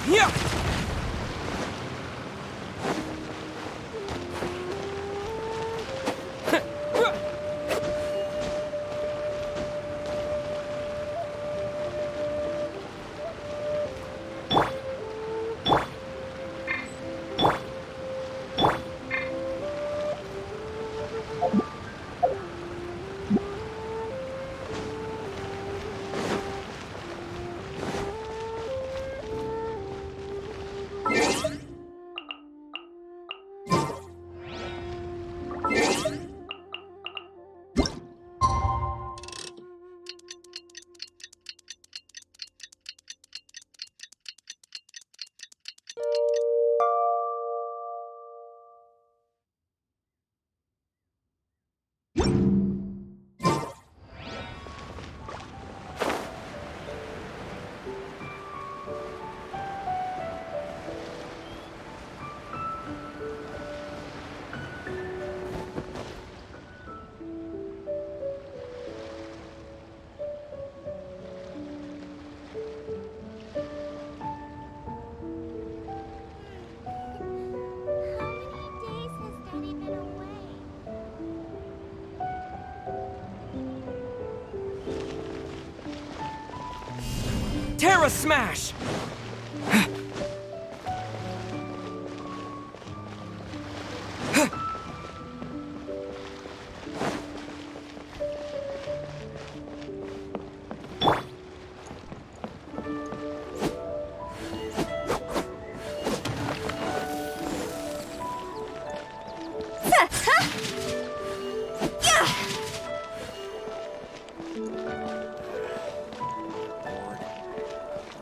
Yeah! Terra Smash!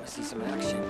See some action.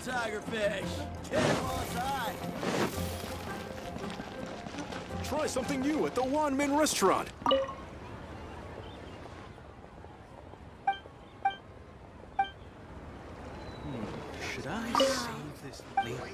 Tigerfish! Get him on side! Try something new at the Wanmin restaurant. Should I save this later?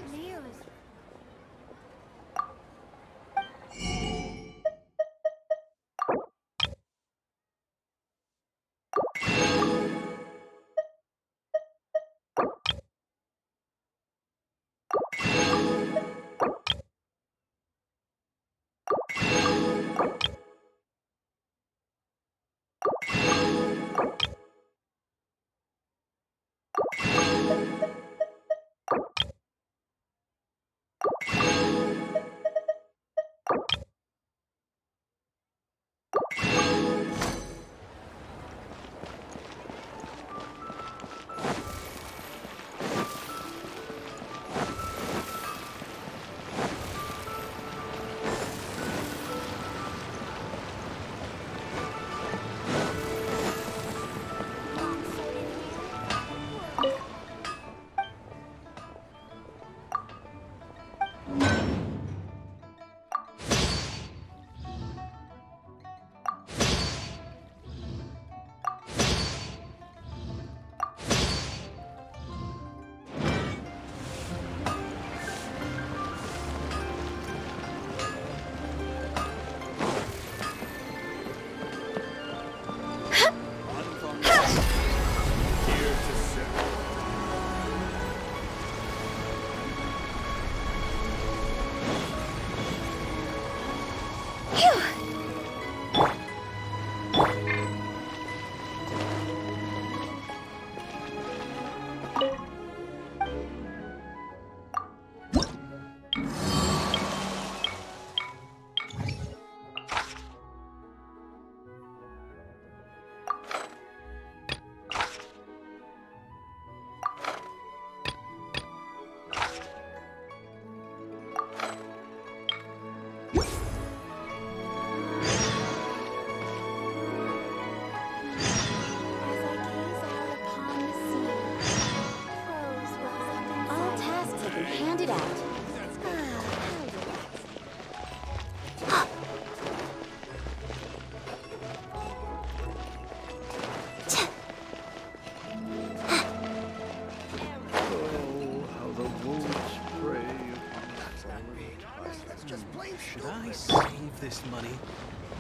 money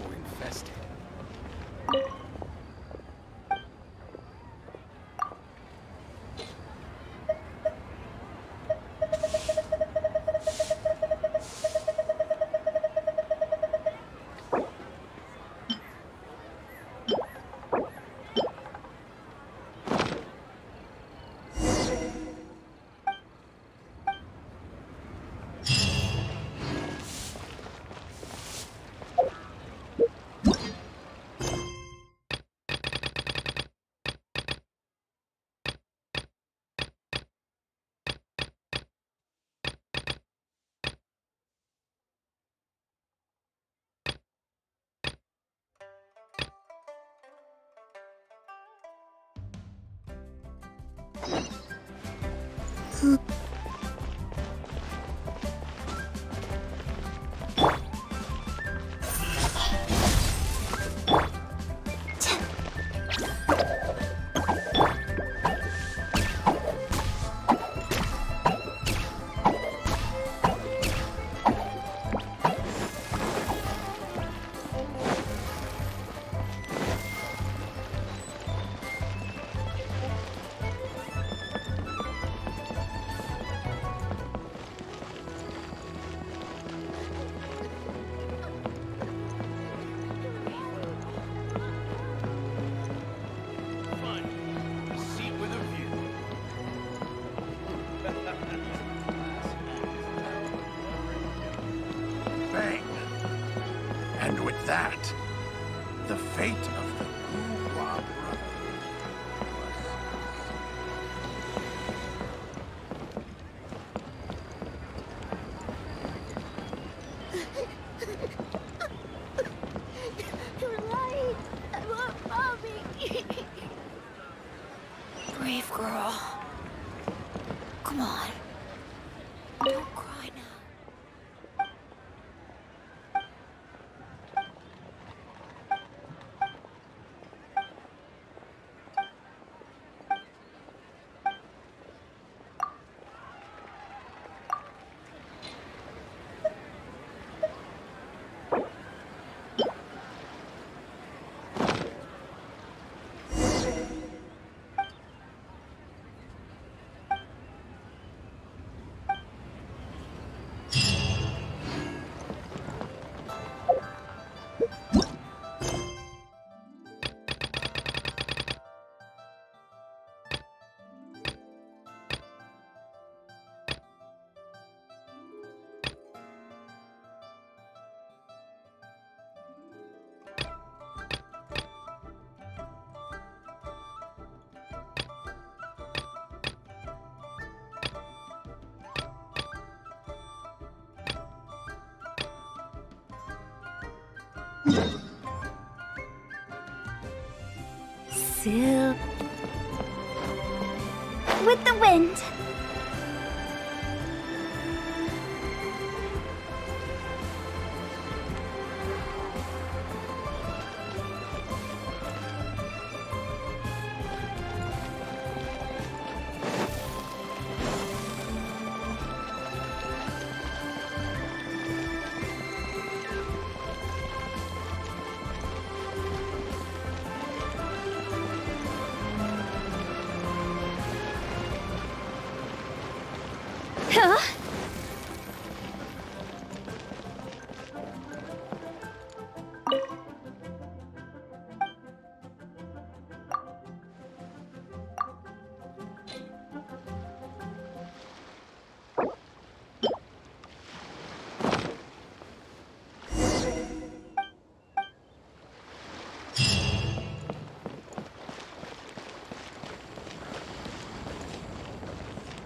or invest it. Bang. And with that, the fate of the Bourgeois brother You're right. I love Mommy. Brave girl. Come on. Don't cry now. Silk with the wind. Huh?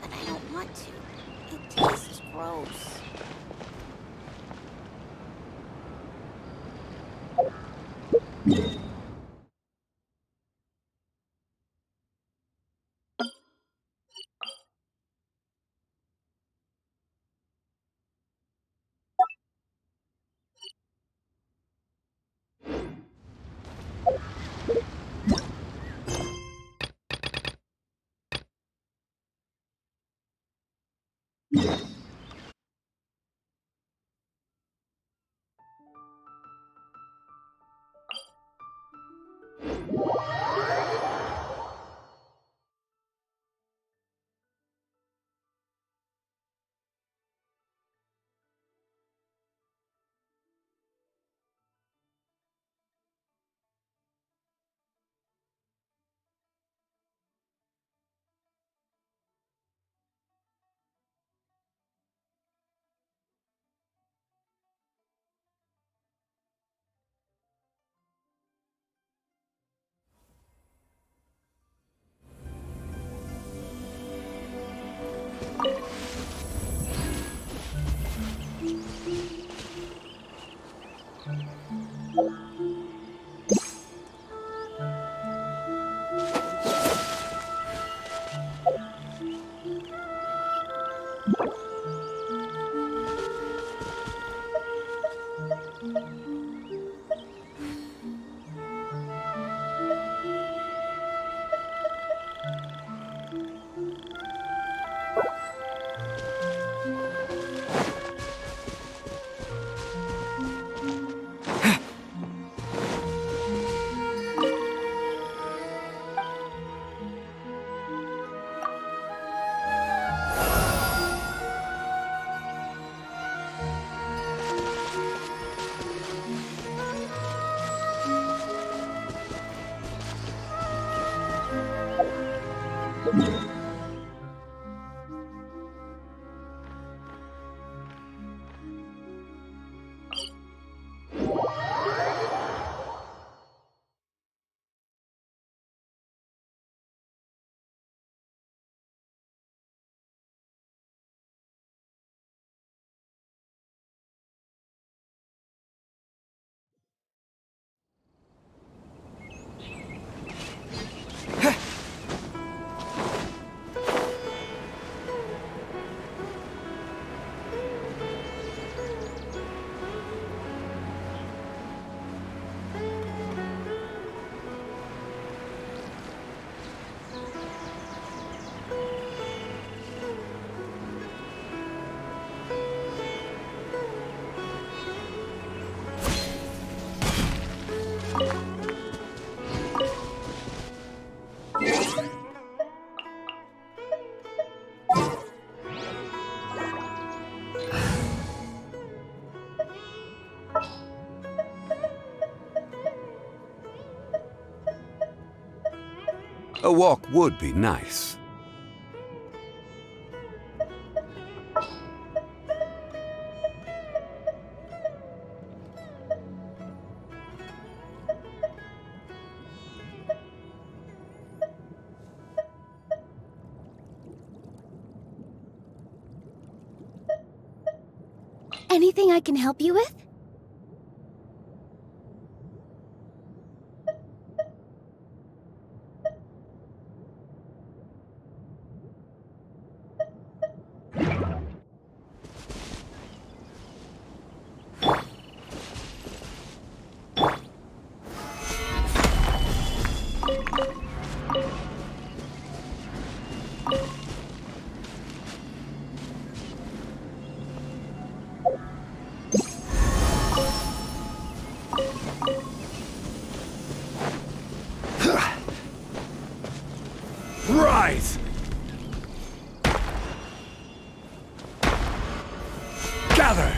And I don't want to. It tastes gross. A walk would be nice. Anything I can help you with? Rise! Gather!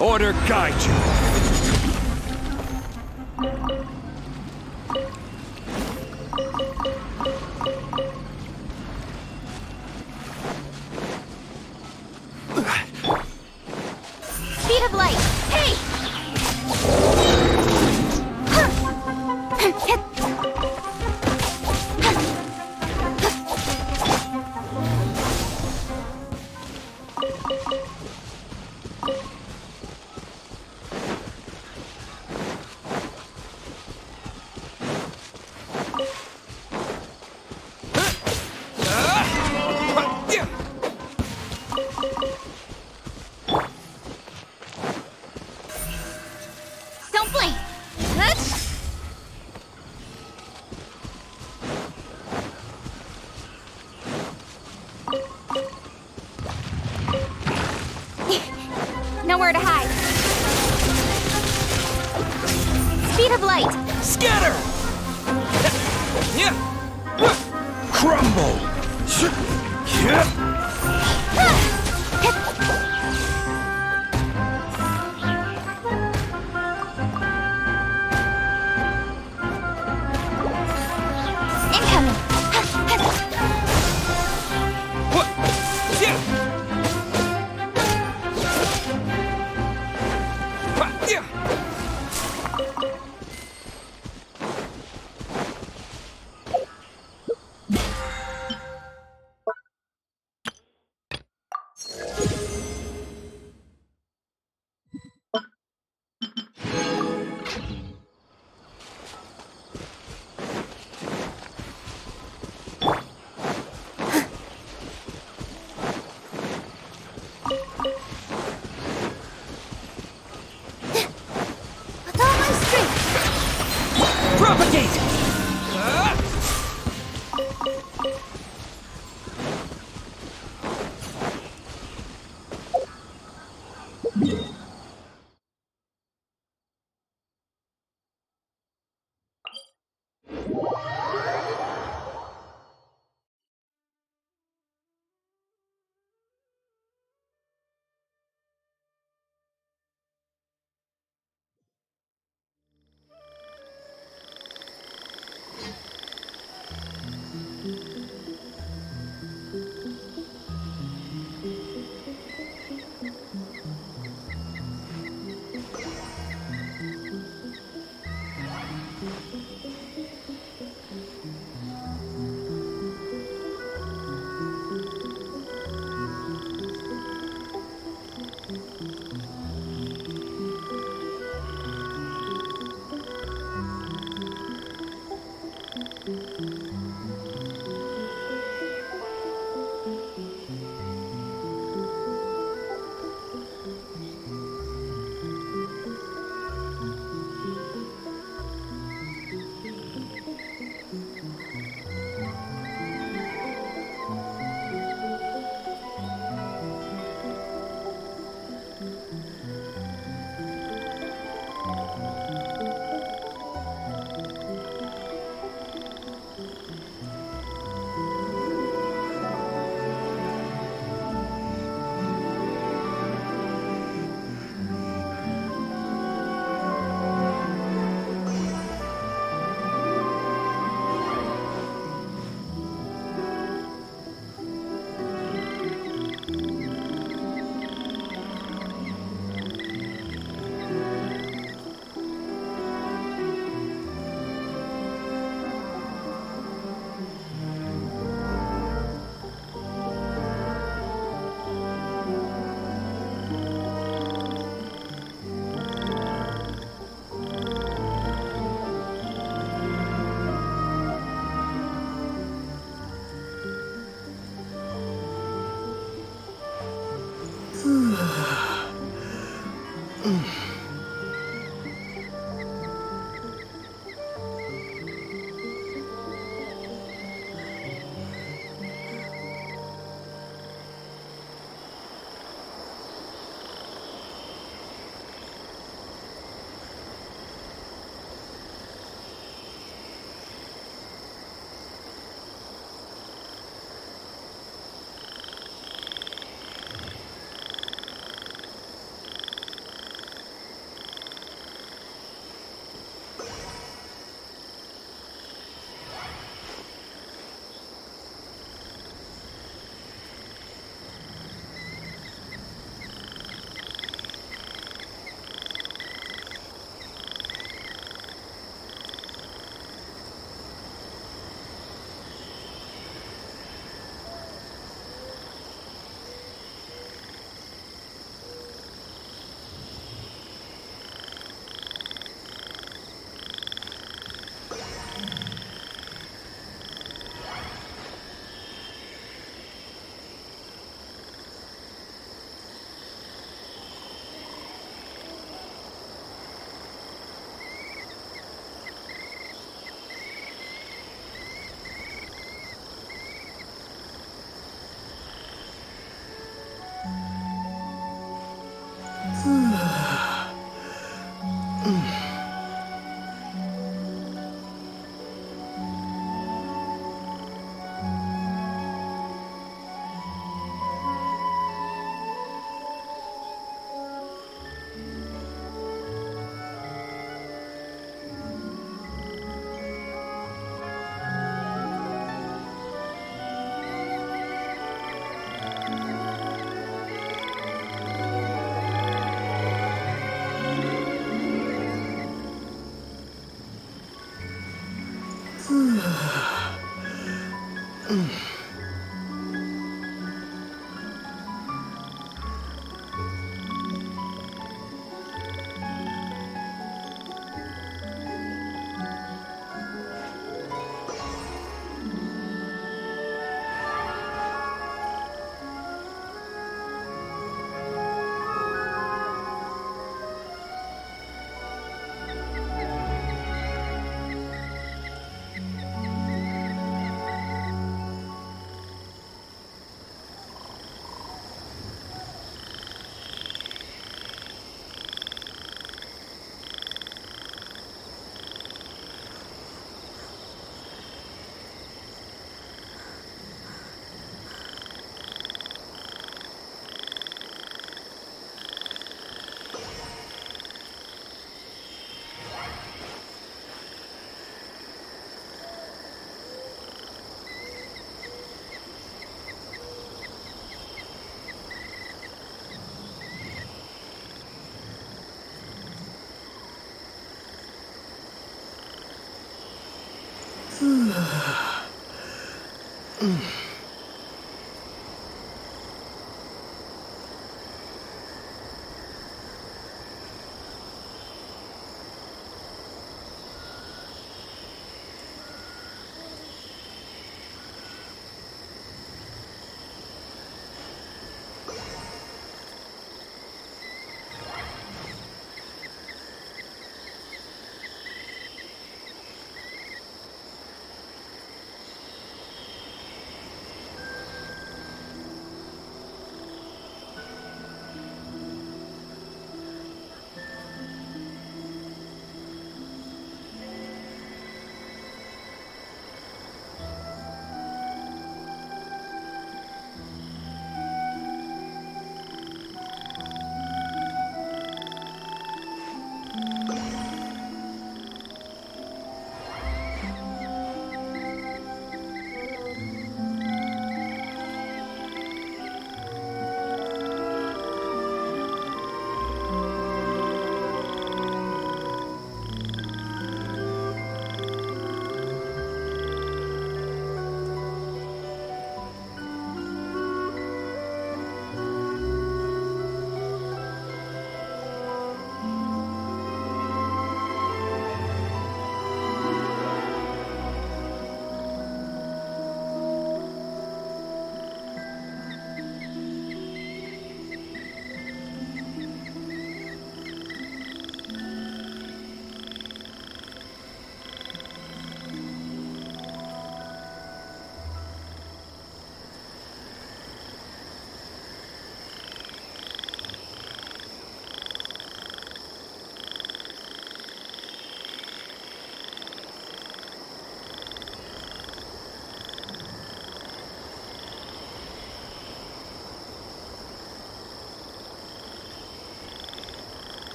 Order guide you. Speed of light. Hey! Don't blink. Nowhere to hide. Speed of light. Scatter! Yeah! Crumble! Incoming. What? Yeah! Yeah!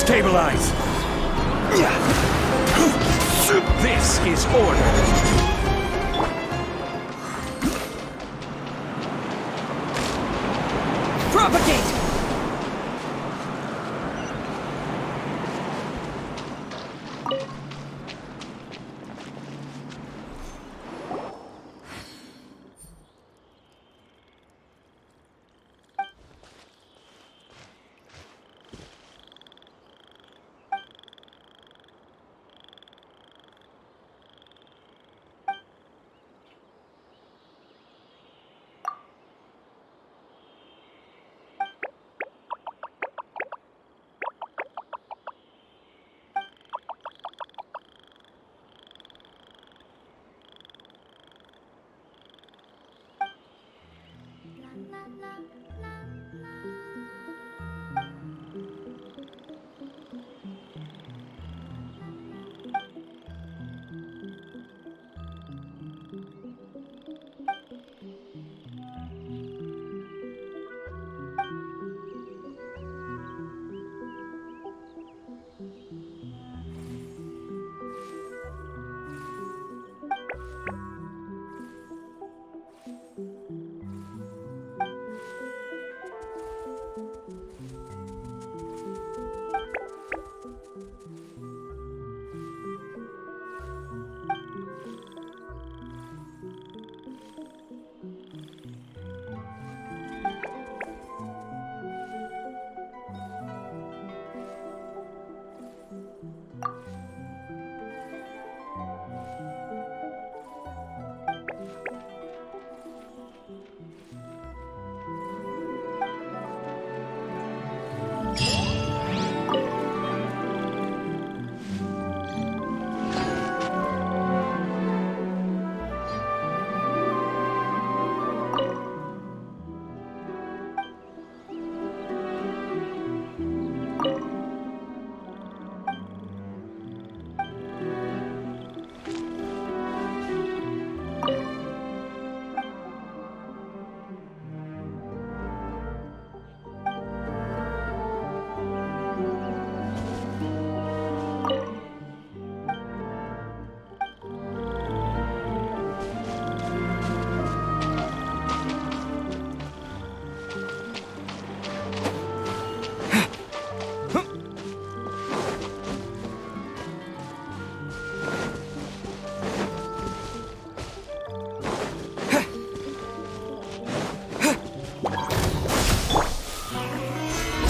Stabilize! This is order! Propagate!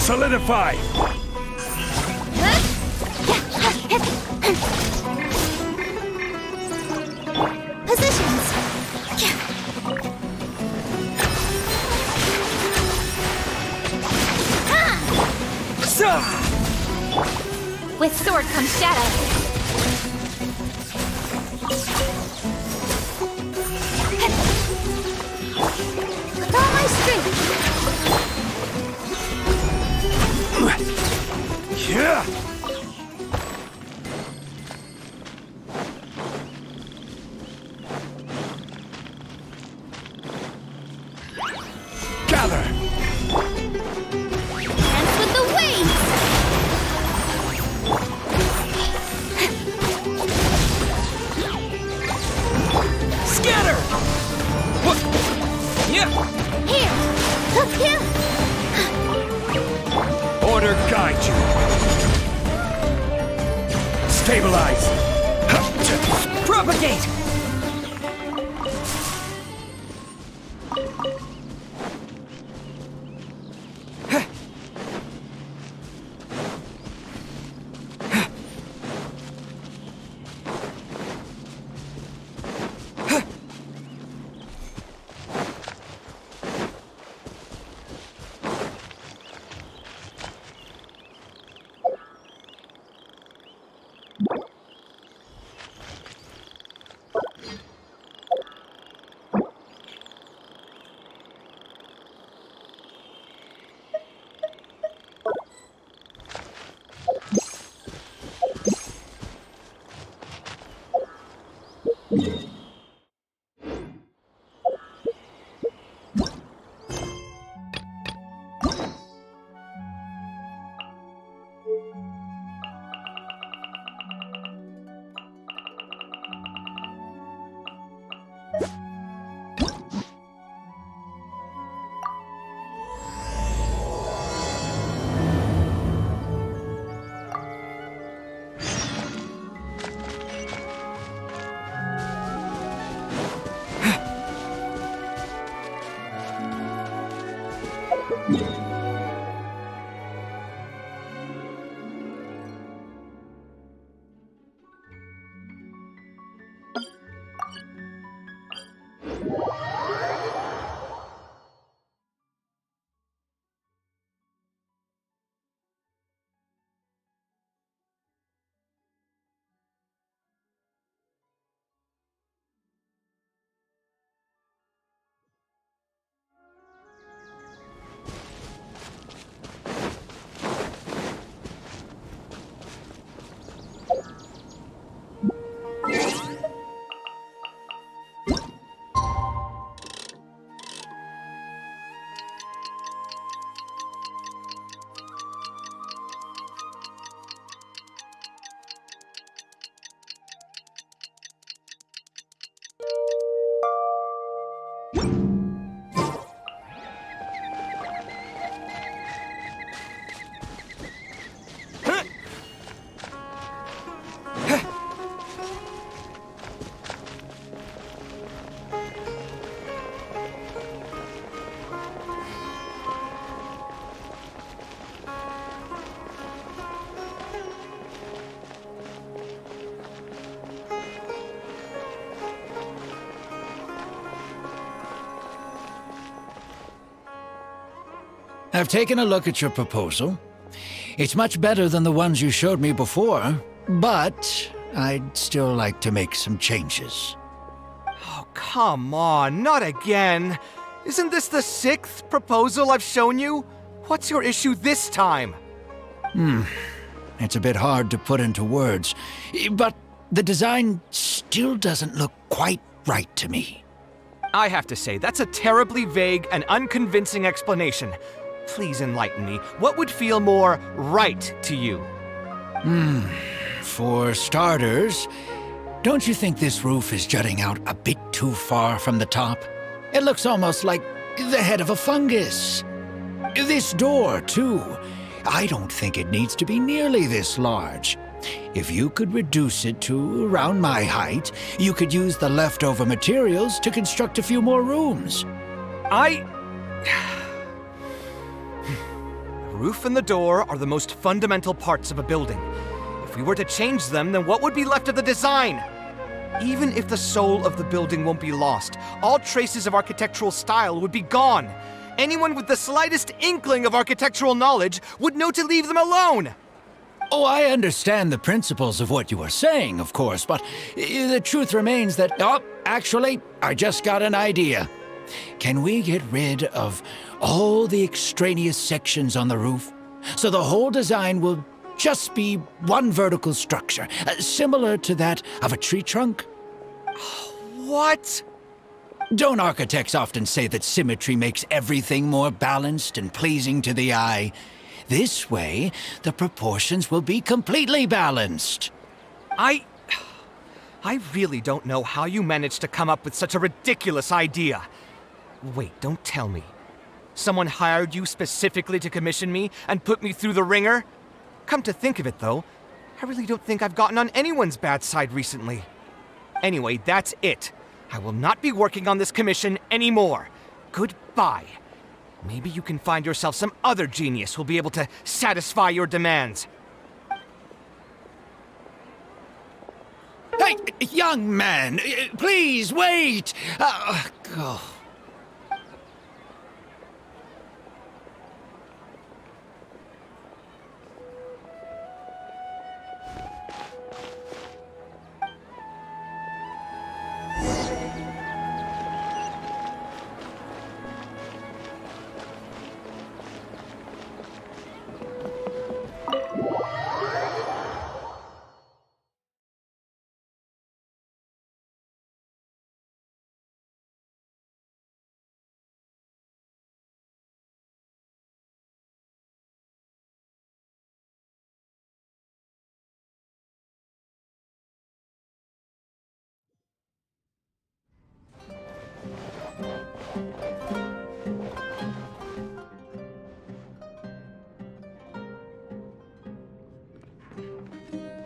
Solidify! Positions. With sword comes shadow. With all my strength. Yeah! Gather! Dance with the waves. Scatter! What? Yeah! Here. Look here. Order guide you! Stabilize! Propagate! I've taken a look at your proposal. It's much better than the ones you showed me before, but I'd still like to make some changes. Oh, come on, not again. Isn't this the 6th proposal I've shown you? What's your issue this time? It's a bit hard to put into words, but the design still doesn't look quite right to me. I have to say, that's a terribly vague and unconvincing explanation. Please enlighten me. What would feel more right to you? For starters, don't you think this roof is jutting out a bit too far from the top? It looks almost like the head of a fungus. This door, too. I don't think it needs to be nearly this large. If you could reduce it to around my height, you could use the leftover materials to construct a few more rooms. The roof and the door are the most fundamental parts of a building. If we were to change them, then what would be left of the design? Even if the soul of the building won't be lost, all traces of architectural style would be gone. Anyone with the slightest inkling of architectural knowledge would know to leave them alone. Oh, I understand the principles of what you are saying, of course, but the truth remains that... Oh, actually, I just got an idea. Can we get rid of all the extraneous sections on the roof, so the whole design will just be one vertical structure, similar to that of a tree trunk? What? Don't architects often say that symmetry makes everything more balanced and pleasing to the eye? This way, the proportions will be completely balanced. I really don't know how you managed to come up with such a ridiculous idea. Wait, don't tell me. Someone hired you specifically to commission me and put me through the ringer? Come to think of it, though, I really don't think I've gotten on anyone's bad side recently. Anyway, that's it. I will not be working on this commission anymore. Goodbye. Maybe you can find yourself some other genius who'll be able to satisfy your demands. Hey, young man, please wait! Go.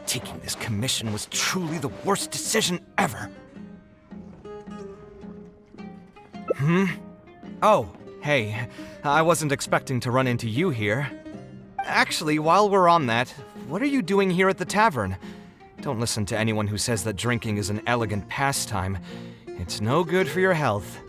Taking this commission was truly the worst decision ever. Oh, hey, I wasn't expecting to run into you here. Actually, while we're on that, what are you doing here at the tavern? Don't listen to anyone who says that drinking is an elegant pastime. It's no good for your health.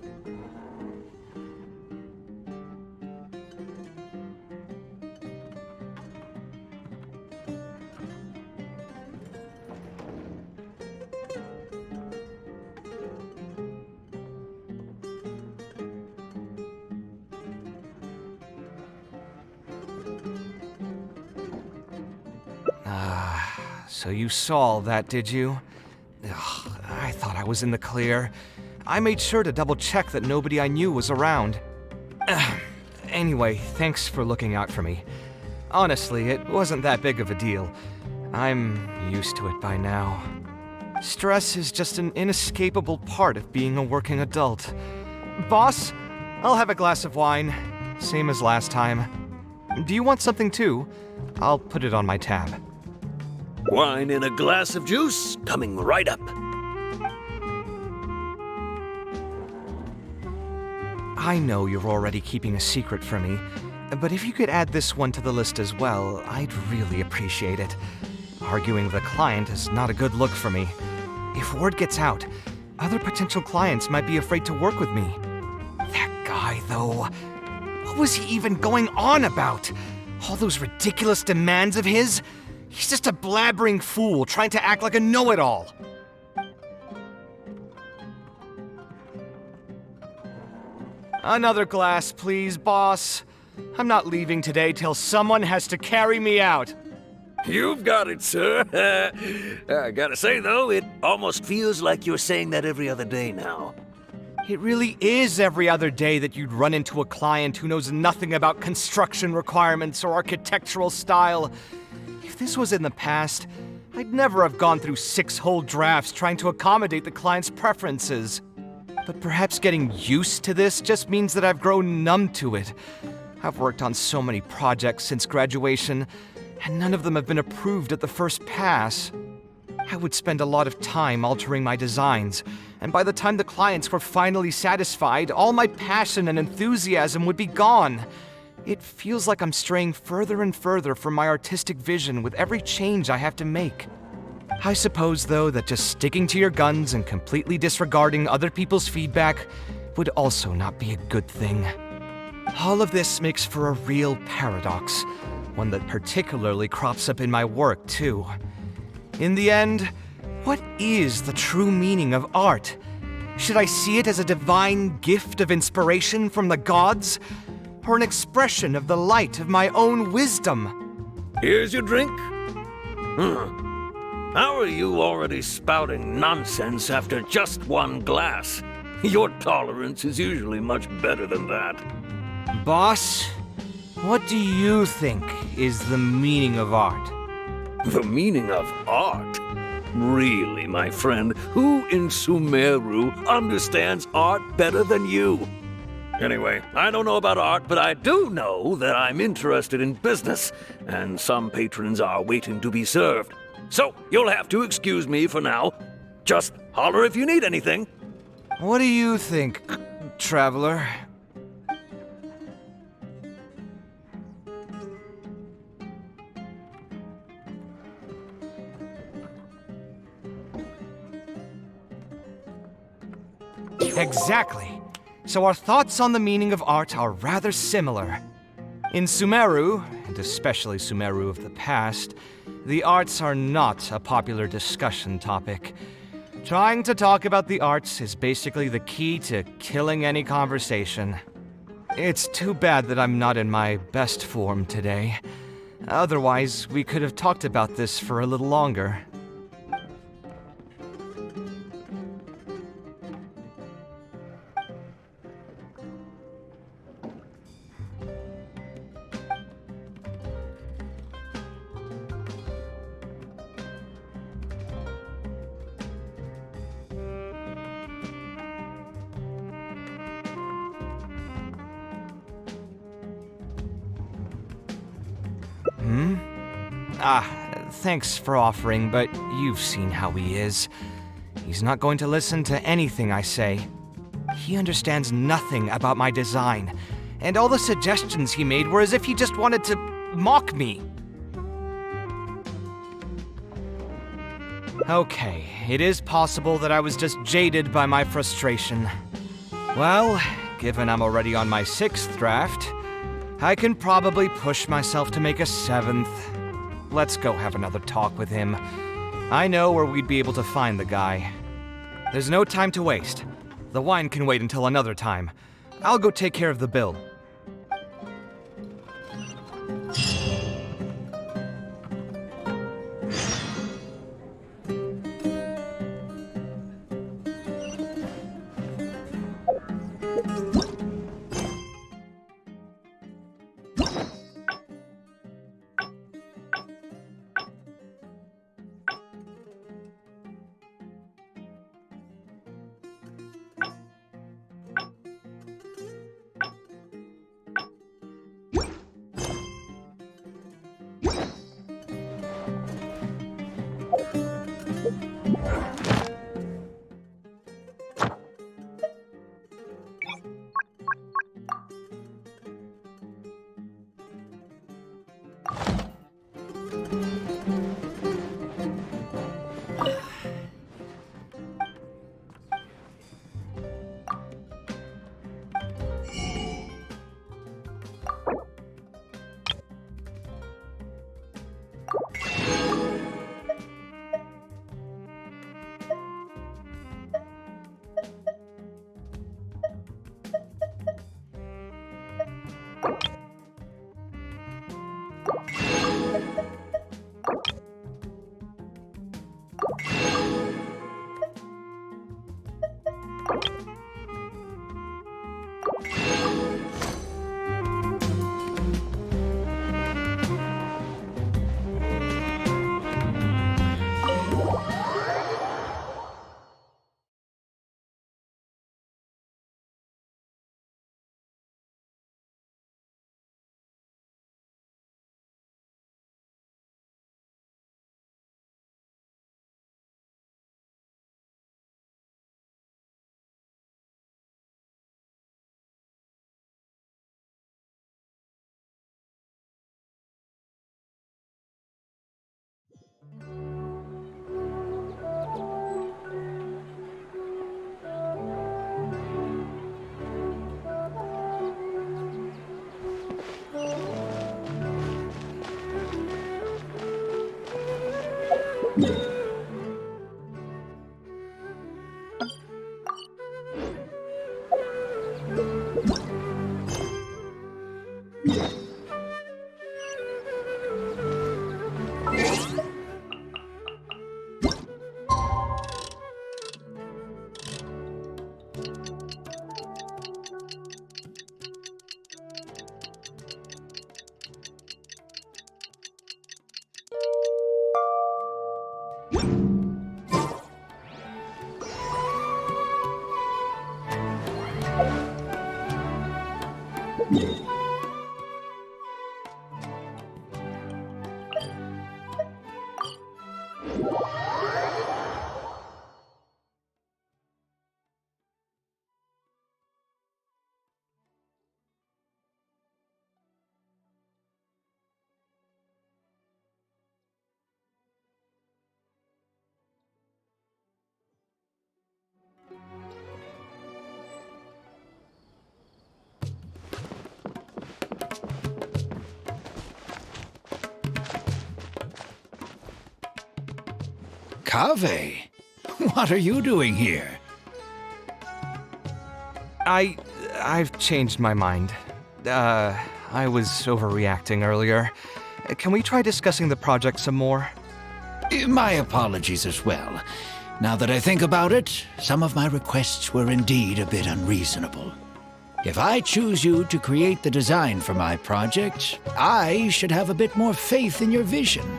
So you saw all that, did you? Ugh, I thought I was in the clear. I made sure to double-check that nobody I knew was around. Anyway, thanks for looking out for me. Honestly, it wasn't that big of a deal. I'm used to it by now. Stress is just an inescapable part of being a working adult. Boss, I'll have a glass of wine, same as last time. Do you want something too? I'll put it on my tab. Wine and a glass of juice coming right up. I know you're already keeping a secret from me, but if you could add this one to the list as well, I'd really appreciate it. Arguing with a client is not a good look for me. If word gets out, other potential clients might be afraid to work with me. That guy, though... What was he even going on about? All those ridiculous demands of his? He's just a blabbering fool trying to act like a know-it-all. Another glass, please, boss. I'm not leaving today till someone has to carry me out. You've got it, sir. I gotta say, though, it almost feels like you're saying that every other day now. It really is every other day that you'd run into a client who knows nothing about construction requirements or architectural style. If this was in the past, I'd never have gone through 6 whole drafts trying to accommodate the client's preferences. But perhaps getting used to this just means that I've grown numb to it. I've worked on so many projects since graduation, and none of them have been approved at the first pass. I would spend a lot of time altering my designs, and by the time the clients were finally satisfied, all my passion and enthusiasm would be gone. It feels like I'm straying further and further from my artistic vision with every change I have to make. I suppose, though, that just sticking to your guns and completely disregarding other people's feedback would also not be a good thing. All of this makes for a real paradox, one that particularly crops up in my work, too. In the end, what is the true meaning of art? Should I see it as a divine gift of inspiration from the gods, or an expression of the light of my own wisdom? Here's your drink. How are you already spouting nonsense after just one glass? Your tolerance is usually much better than that. Boss, what do you think is the meaning of art? The meaning of art? Really, my friend, who in Sumeru understands art better than you? Anyway, I don't know about art, but I do know that I'm interested in business, and some patrons are waiting to be served. So, you'll have to excuse me for now. Just holler if you need anything. What do you think, traveler? Exactly. So our thoughts on the meaning of art are rather similar. In Sumeru, and especially Sumeru of the past, the arts are not a popular discussion topic. Trying to talk about the arts is basically the key to killing any conversation. It's too bad that I'm not in my best form today. Otherwise, we could have talked about this for a little longer. Thanks for offering, but you've seen how he is. He's not going to listen to anything I say. He understands nothing about my design, and all the suggestions he made were as if he just wanted to mock me. Okay, it is possible that I was just jaded by my frustration. Well, given I'm already on my 6th draft, I can probably push myself to make a 7th. Let's go have another talk with him. I know where we'd be able to find the guy. There's no time to waste. The wine can wait until another time. I'll go take care of the bill. Kaveh, what are you doing here? I've changed my mind. I was overreacting earlier. Can we try discussing the project some more? My apologies as well. Now that I think about it, some of my requests were indeed a bit unreasonable. If I choose you to create the design for my project, I should have a bit more faith in your vision.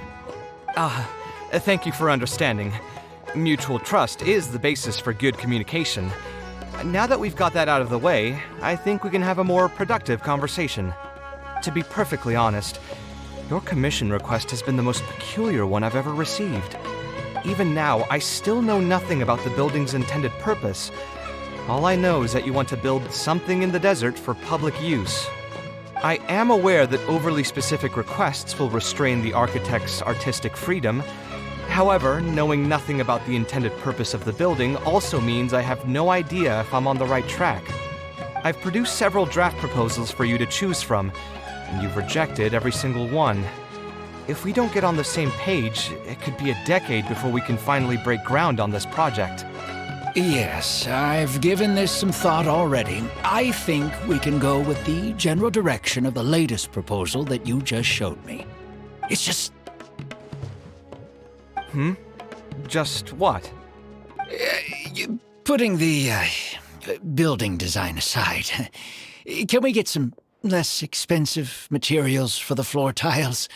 Thank you for understanding. Mutual trust is the basis for good communication. Now that we've got that out of the way, I think we can have a more productive conversation. To be perfectly honest, your commission request has been the most peculiar one I've ever received. Even now, I still know nothing about the building's intended purpose. All I know is that you want to build something in the desert for public use. I am aware that overly specific requests will restrain the architect's artistic freedom. However, knowing nothing about the intended purpose of the building also means I have no idea if I'm on the right track. I've produced several draft proposals for you to choose from, and you've rejected every single one. If we don't get on the same page, it could be a decade before we can finally break ground on this project. Yes, I've given this some thought already. I think we can go with the general direction of the latest proposal that you just showed me. It's just... Just what? Putting the building design aside, can we get some less expensive materials for the floor tiles?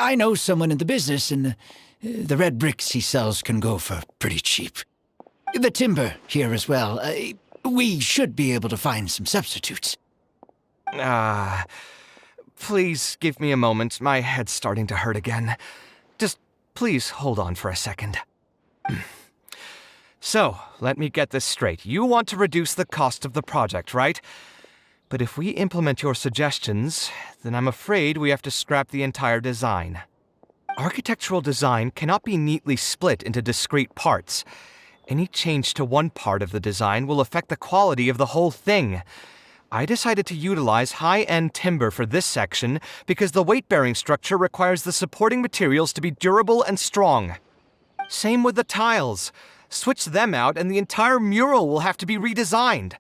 I know someone in the business, and the red bricks he sells can go for pretty cheap. The timber here as well. We should be able to find some substitutes. Please give me a moment. My head's starting to hurt again. Just please hold on for a second. So, let me get this straight. You want to reduce the cost of the project, right? But if we implement your suggestions, then I'm afraid we have to scrap the entire design. Architectural design cannot be neatly split into discrete parts. Any change to one part of the design will affect the quality of the whole thing. I decided to utilize high-end timber for this section because the weight-bearing structure requires the supporting materials to be durable and strong. Same with the tiles. Switch them out and the entire mural will have to be redesigned.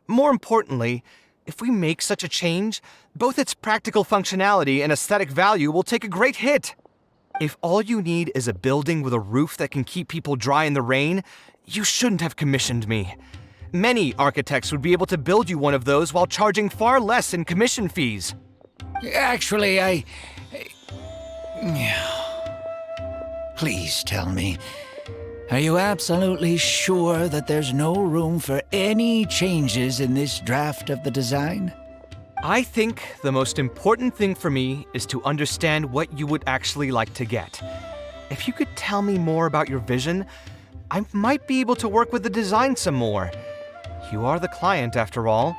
More importantly, if we make such a change, both its practical functionality and aesthetic value will take a great hit. If all you need is a building with a roof that can keep people dry in the rain, you shouldn't have commissioned me. Many architects would be able to build you one of those while charging far less in commission fees. Actually, Please tell me, are you absolutely sure that there's no room for any changes in this draft of the design? I think the most important thing for me is to understand what you would actually like to get. If you could tell me more about your vision, I might be able to work with the design some more. You are the client, after all.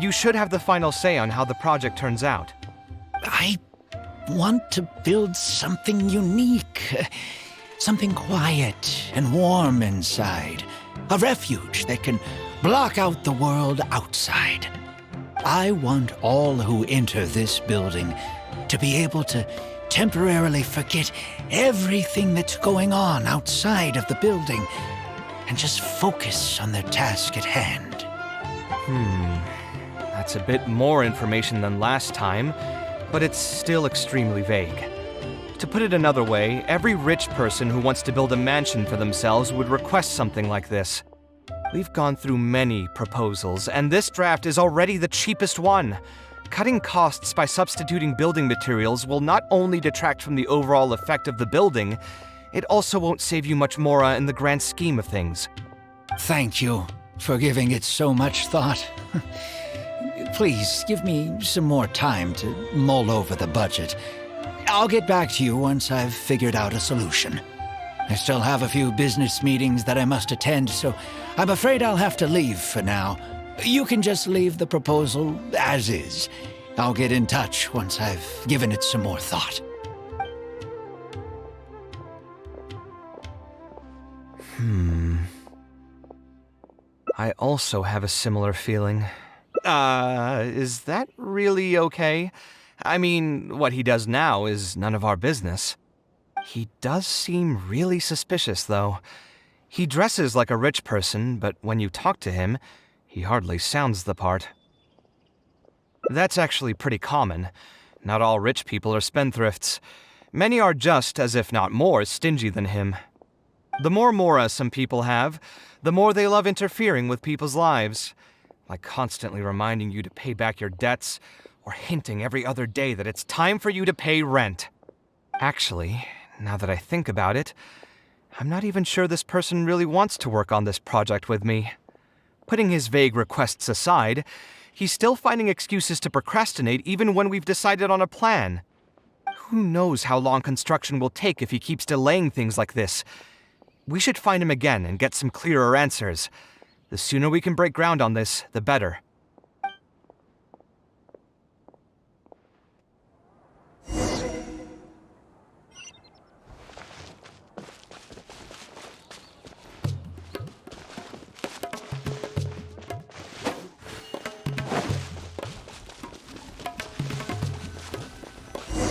You should have the final say on how the project turns out. I want to build something unique. Something quiet and warm inside. A refuge that can block out the world outside. I want all who enter this building to be able to temporarily forget everything that's going on outside of the building and just focus on their task at hand. That's a bit more information than last time, but it's still extremely vague. To put it another way, every rich person who wants to build a mansion for themselves would request something like this. We've gone through many proposals, and this draft is already the cheapest one. Cutting costs by substituting building materials will not only detract from the overall effect of the building, it also won't save you much more in the grand scheme of things. Thank you for giving it so much thought. Please give me some more time to mull over the budget. I'll get back to you once I've figured out a solution. I still have a few business meetings that I must attend, so I'm afraid I'll have to leave for now. You can just leave the proposal as is. I'll get in touch once I've given it some more thought. I also have a similar feeling. Is that really okay? I mean, what he does now is none of our business. He does seem really suspicious, though. He dresses like a rich person, but when you talk to him, he hardly sounds the part. That's actually pretty common. Not all rich people are spendthrifts. Many are just, as if not more, stingy than him. The more mora some people have, the more they love interfering with people's lives, like constantly reminding you to pay back your debts, or hinting every other day that it's time for you to pay rent. Actually, now that I think about it, I'm not even sure this person really wants to work on this project with me. Putting his vague requests aside, he's still finding excuses to procrastinate even when we've decided on a plan. Who knows how long construction will take if he keeps delaying things like this? We should find him again and get some clearer answers. The sooner we can break ground on this, the better.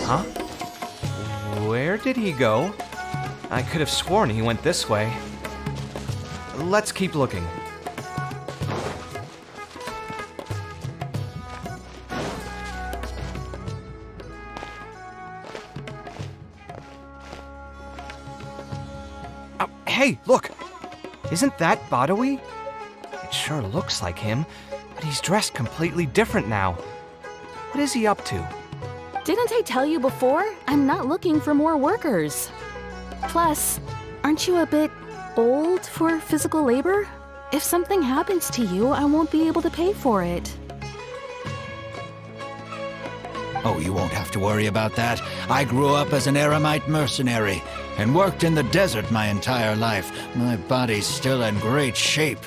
Huh? Where did he go? I could have sworn he went this way. Let's keep looking. Oh, hey, look! Isn't that Badawi? It sure looks like him, but he's dressed completely different now. What is he up to? Didn't I tell you before? I'm not looking for more workers. Plus, aren't you a bit old for physical labor? If something happens to you, I won't be able to pay for it. Oh, you won't have to worry about that. I grew up as an Eremite mercenary and worked in the desert my entire life. My body's still in great shape.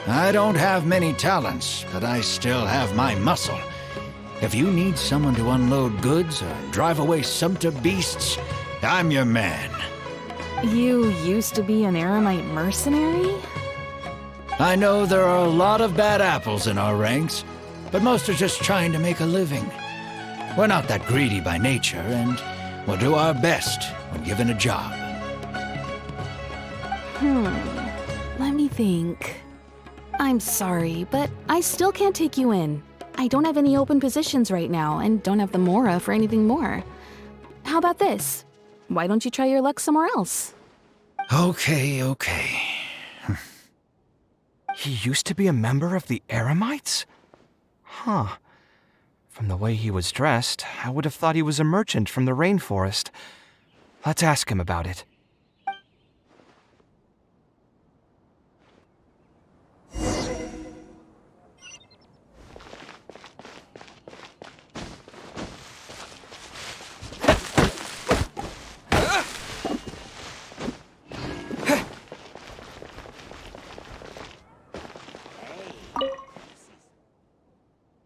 I don't have many talents, but I still have my muscle. If you need someone to unload goods or drive away sumpter beasts, I'm your man. You used to be an Eremite mercenary? I know there are a lot of bad apples in our ranks, but most are just trying to make a living. We're not that greedy by nature, and we'll do our best when given a job. Let me think. I'm sorry, but I still can't take you in. I don't have any open positions right now, and don't have the mora for anything more. How about this? Why don't you try your luck somewhere else? Okay. He used to be a member of the Eremites? Huh. From the way he was dressed, I would have thought he was a merchant from the rainforest. Let's ask him about it.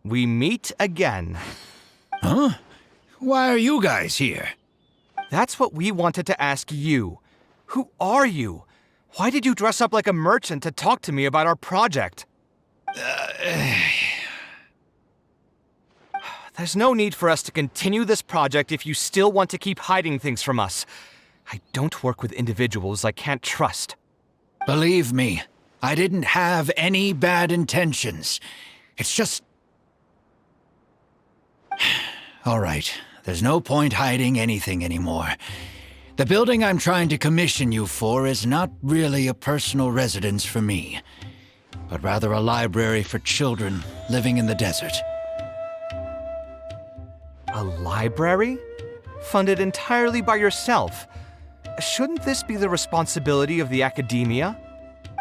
We meet again. Huh? Why are you guys here? That's what we wanted to ask you. Who are you? Why did you dress up like a merchant to talk to me about our project? There's no need for us to continue this project if you still want to keep hiding things from us. I don't work with individuals I can't trust. Believe me, I didn't have any bad intentions. It's just... All right, there's no point hiding anything anymore. The building I'm trying to commission you for is not really a personal residence for me, but rather a library for children living in the desert. A library? Funded entirely by yourself? Shouldn't this be the responsibility of the academia?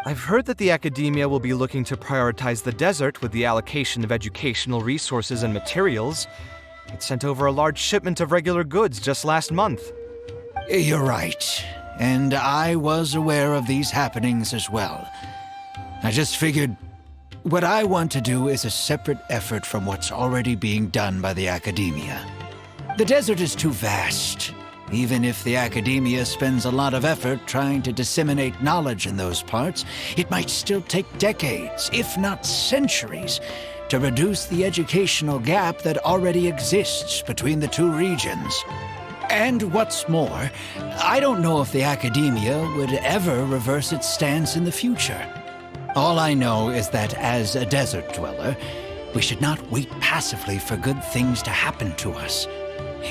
I've heard that the academia will be looking to prioritize the desert with the allocation of educational resources and materials. It sent over a large shipment of regular goods just last month. You're right, and I was aware of these happenings as well. I just figured what I want to do is a separate effort from what's already being done by the academia. The desert is too vast. Even if the academia spends a lot of effort trying to disseminate knowledge in those parts, it might still take decades, if not centuries, to reduce the educational gap that already exists between the two regions. And what's more, I don't know if the academia would ever reverse its stance in the future. All I know is that as a desert dweller, we should not wait passively for good things to happen to us.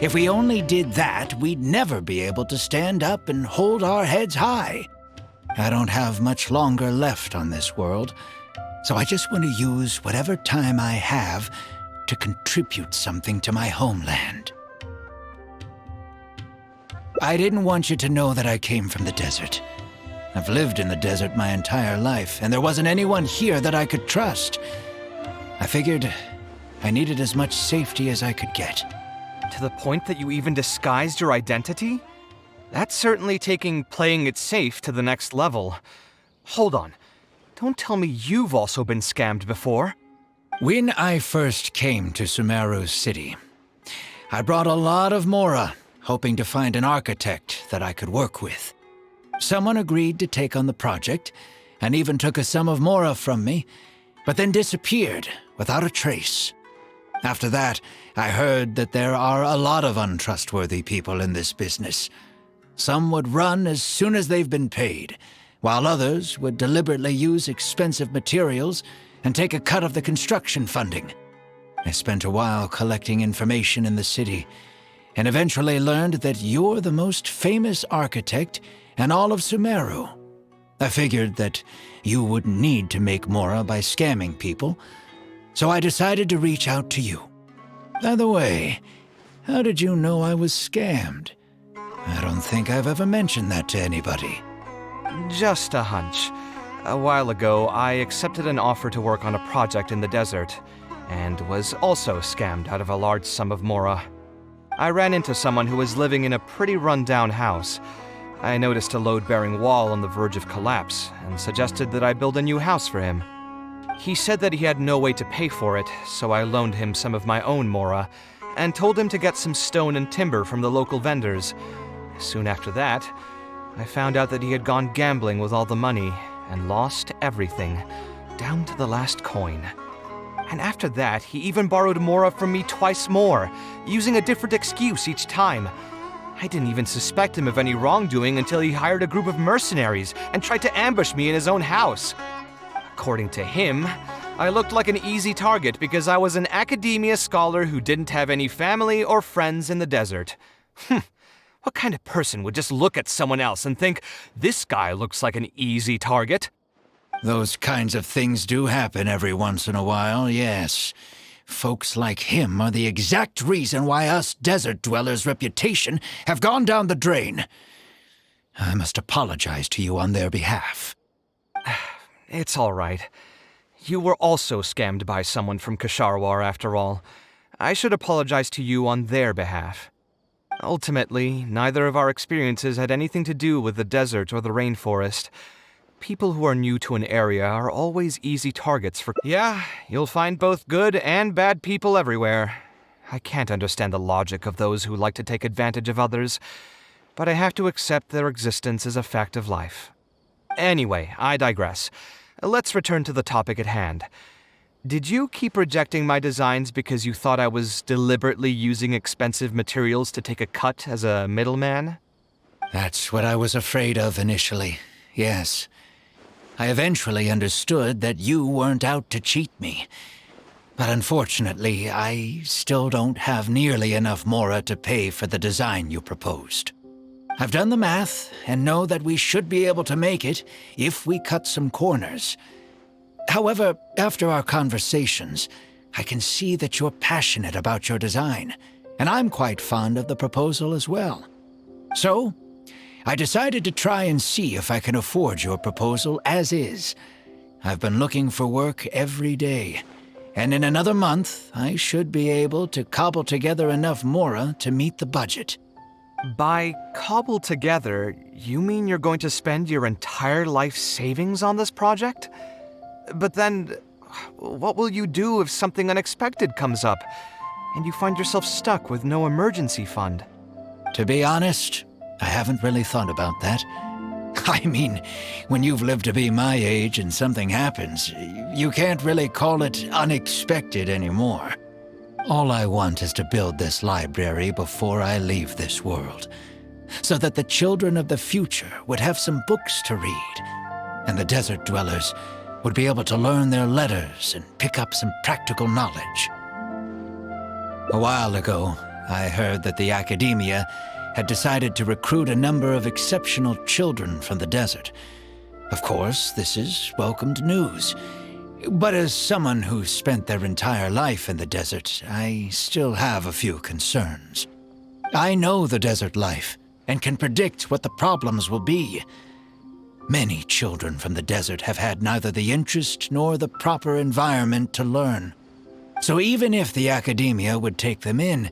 If we only did that, we'd never be able to stand up and hold our heads high. I don't have much longer left on this world, so I just want to use whatever time I have to contribute something to my homeland. I didn't want you to know that I came from the desert. I've lived in the desert my entire life, and there wasn't anyone here that I could trust. I figured I needed as much safety as I could get. To the point that you even disguised your identity? That's certainly taking playing it safe to the next level. Hold on. Don't tell me you've also been scammed before. When I first came to Sumeru City, I brought a lot of Mora, hoping to find an architect that I could work with. Someone agreed to take on the project, and even took a sum of Mora from me, but then disappeared without a trace. After that, I heard that there are a lot of untrustworthy people in this business. Some would run as soon as they've been paid, while others would deliberately use expensive materials and take a cut of the construction funding. I spent a while collecting information in the city, and eventually learned that you're the most famous architect in all of Sumeru. I figured that you wouldn't need to make Mora by scamming people, so I decided to reach out to you. By the way, how did you know I was scammed? I don't think I've ever mentioned that to anybody. Just a hunch. A while ago, I accepted an offer to work on a project in the desert, and was also scammed out of a large sum of Mora. I ran into someone who was living in a pretty run-down house. I noticed a load-bearing wall on the verge of collapse, and suggested that I build a new house for him. He said that he had no way to pay for it, so I loaned him some of my own Mora, and told him to get some stone and timber from the local vendors. Soon after that, I found out that he had gone gambling with all the money, and lost everything, down to the last coin. And after that, he even borrowed Mora from me twice more, using a different excuse each time. I didn't even suspect him of any wrongdoing until he hired a group of mercenaries and tried to ambush me in his own house. According to him, I looked like an easy target because I was an academia scholar who didn't have any family or friends in the desert. What kind of person would just look at someone else and think, this guy looks like an easy target? Those kinds of things do happen every once in a while, yes. Folks like him are the exact reason why us desert dwellers' reputation have gone down the drain. I must apologize to you on their behalf. It's all right. You were also scammed by someone from Kasharwar, after all. I should apologize to you on their behalf. Ultimately, neither of our experiences had anything to do with the desert or the rainforest. People who are new to an area are always easy targets for... Yeah, you'll find both good and bad people everywhere. I can't understand the logic of those who like to take advantage of others, but I have to accept their existence as a fact of life. Anyway, I digress. Let's return to the topic at hand. Did you keep rejecting my designs because you thought I was deliberately using expensive materials to take a cut as a middleman? That's what I was afraid of initially, yes. I eventually understood that you weren't out to cheat me. But unfortunately, I still don't have nearly enough mora to pay for the design you proposed. I've done the math and know that we should be able to make it if we cut some corners. However, after our conversations, I can see that you're passionate about your design, and I'm quite fond of the proposal as well. So, I decided to try and see if I can afford your proposal as is. I've been looking for work every day, and in another month, I should be able to cobble together enough mora to meet the budget. By cobble together, you mean you're going to spend your entire life savings on this project? But then, what will you do if something unexpected comes up, and you find yourself stuck with no emergency fund? To be honest, I haven't really thought about that. I mean, when you've lived to be my age and something happens, you can't really call it unexpected anymore. All I want is to build this library before I leave this world, so that the children of the future would have some books to read, and the desert dwellers would be able to learn their letters and pick up some practical knowledge. A while ago, I heard that the academia had decided to recruit a number of exceptional children from the desert. Of course, this is welcomed news. But as someone who's spent their entire life in the desert, I still have a few concerns. I know the desert life and can predict what the problems will be. Many children from the desert have had neither the interest nor the proper environment to learn. So even if the academia would take them in,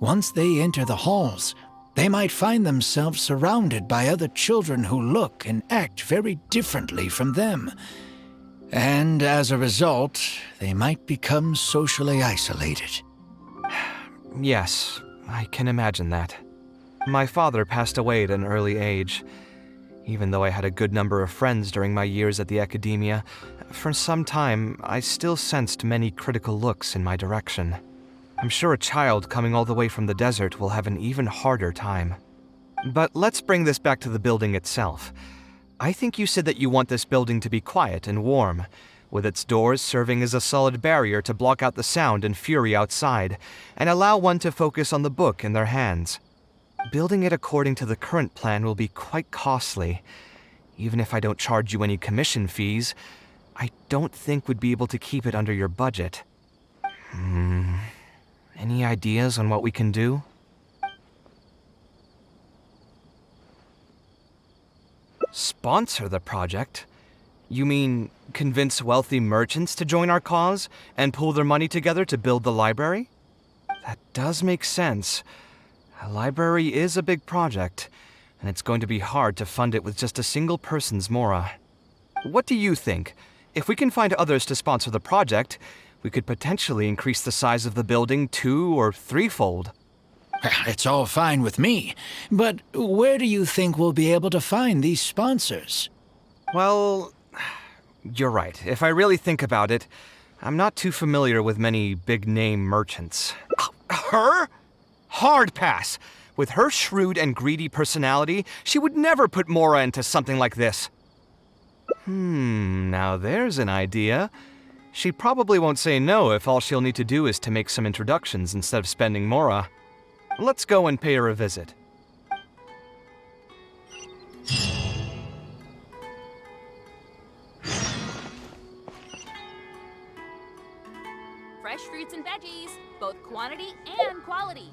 once they enter the halls, they might find themselves surrounded by other children who look and act very differently from them. And as a result, they might become socially isolated. Yes, I can imagine that. My father passed away at an early age. Even though I had a good number of friends during my years at the academia, for some time I still sensed many critical looks in my direction. I'm sure a child coming all the way from the desert will have an even harder time. But let's bring this back to the building itself. I think you said that you want this building to be quiet and warm, with its doors serving as a solid barrier to block out the sound and fury outside, and allow one to focus on the book in their hands. Building it according to the current plan will be quite costly. Even if I don't charge you any commission fees, I don't think we'd be able to keep it under your budget. Any ideas on what we can do? Sponsor the project? You mean convince wealthy merchants to join our cause and pool their money together to build the library? That does make sense. A library is a big project, and it's going to be hard to fund it with just a single person's mora. What do you think? If we can find others to sponsor the project, we could potentially increase the size of the building 2- or 3-fold. It's all fine with me, but where do you think we'll be able to find these sponsors? Well, you're right. If I really think about it, I'm not too familiar with many big-name merchants. Her? Hard pass. With her shrewd and greedy personality, she would never put mora into something like this. Now there's an idea. She probably won't say no if all she'll need to do is to make some introductions instead of spending mora. Let's go and pay her a visit. Fresh fruits and veggies, both quantity and quality.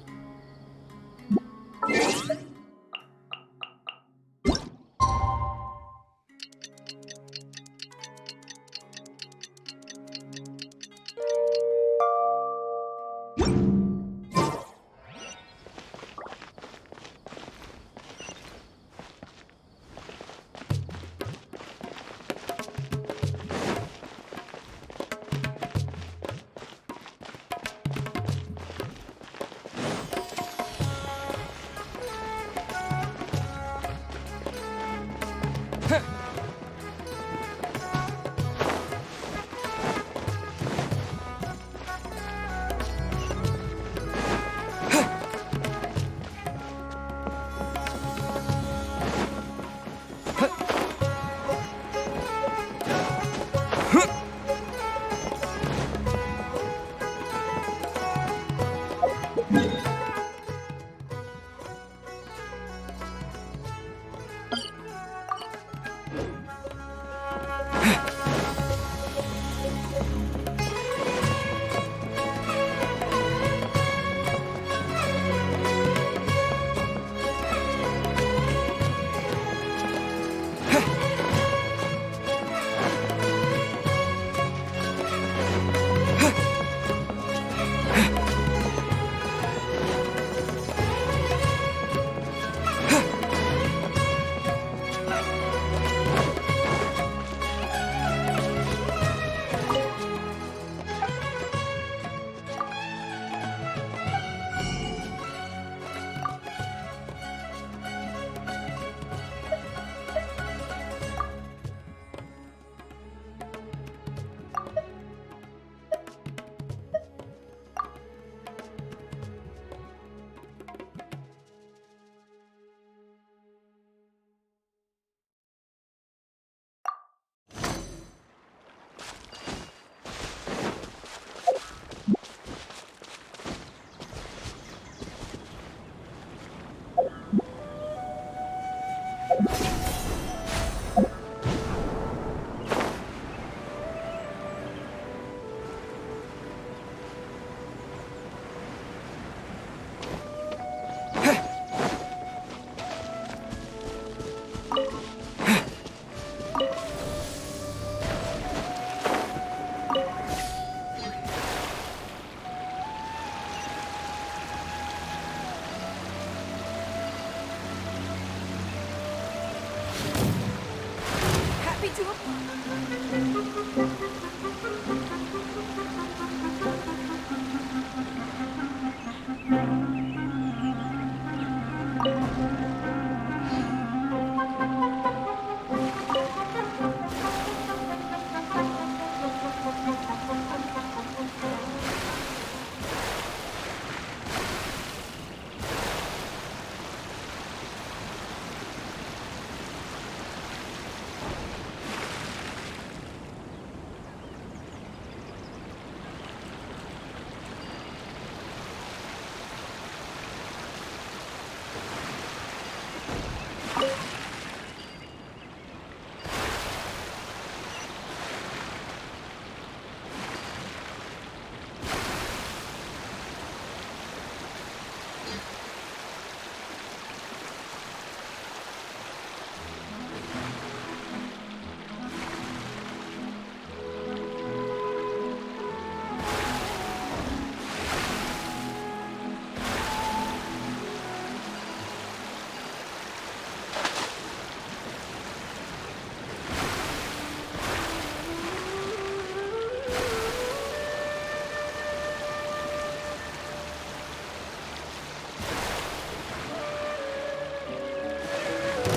me to a...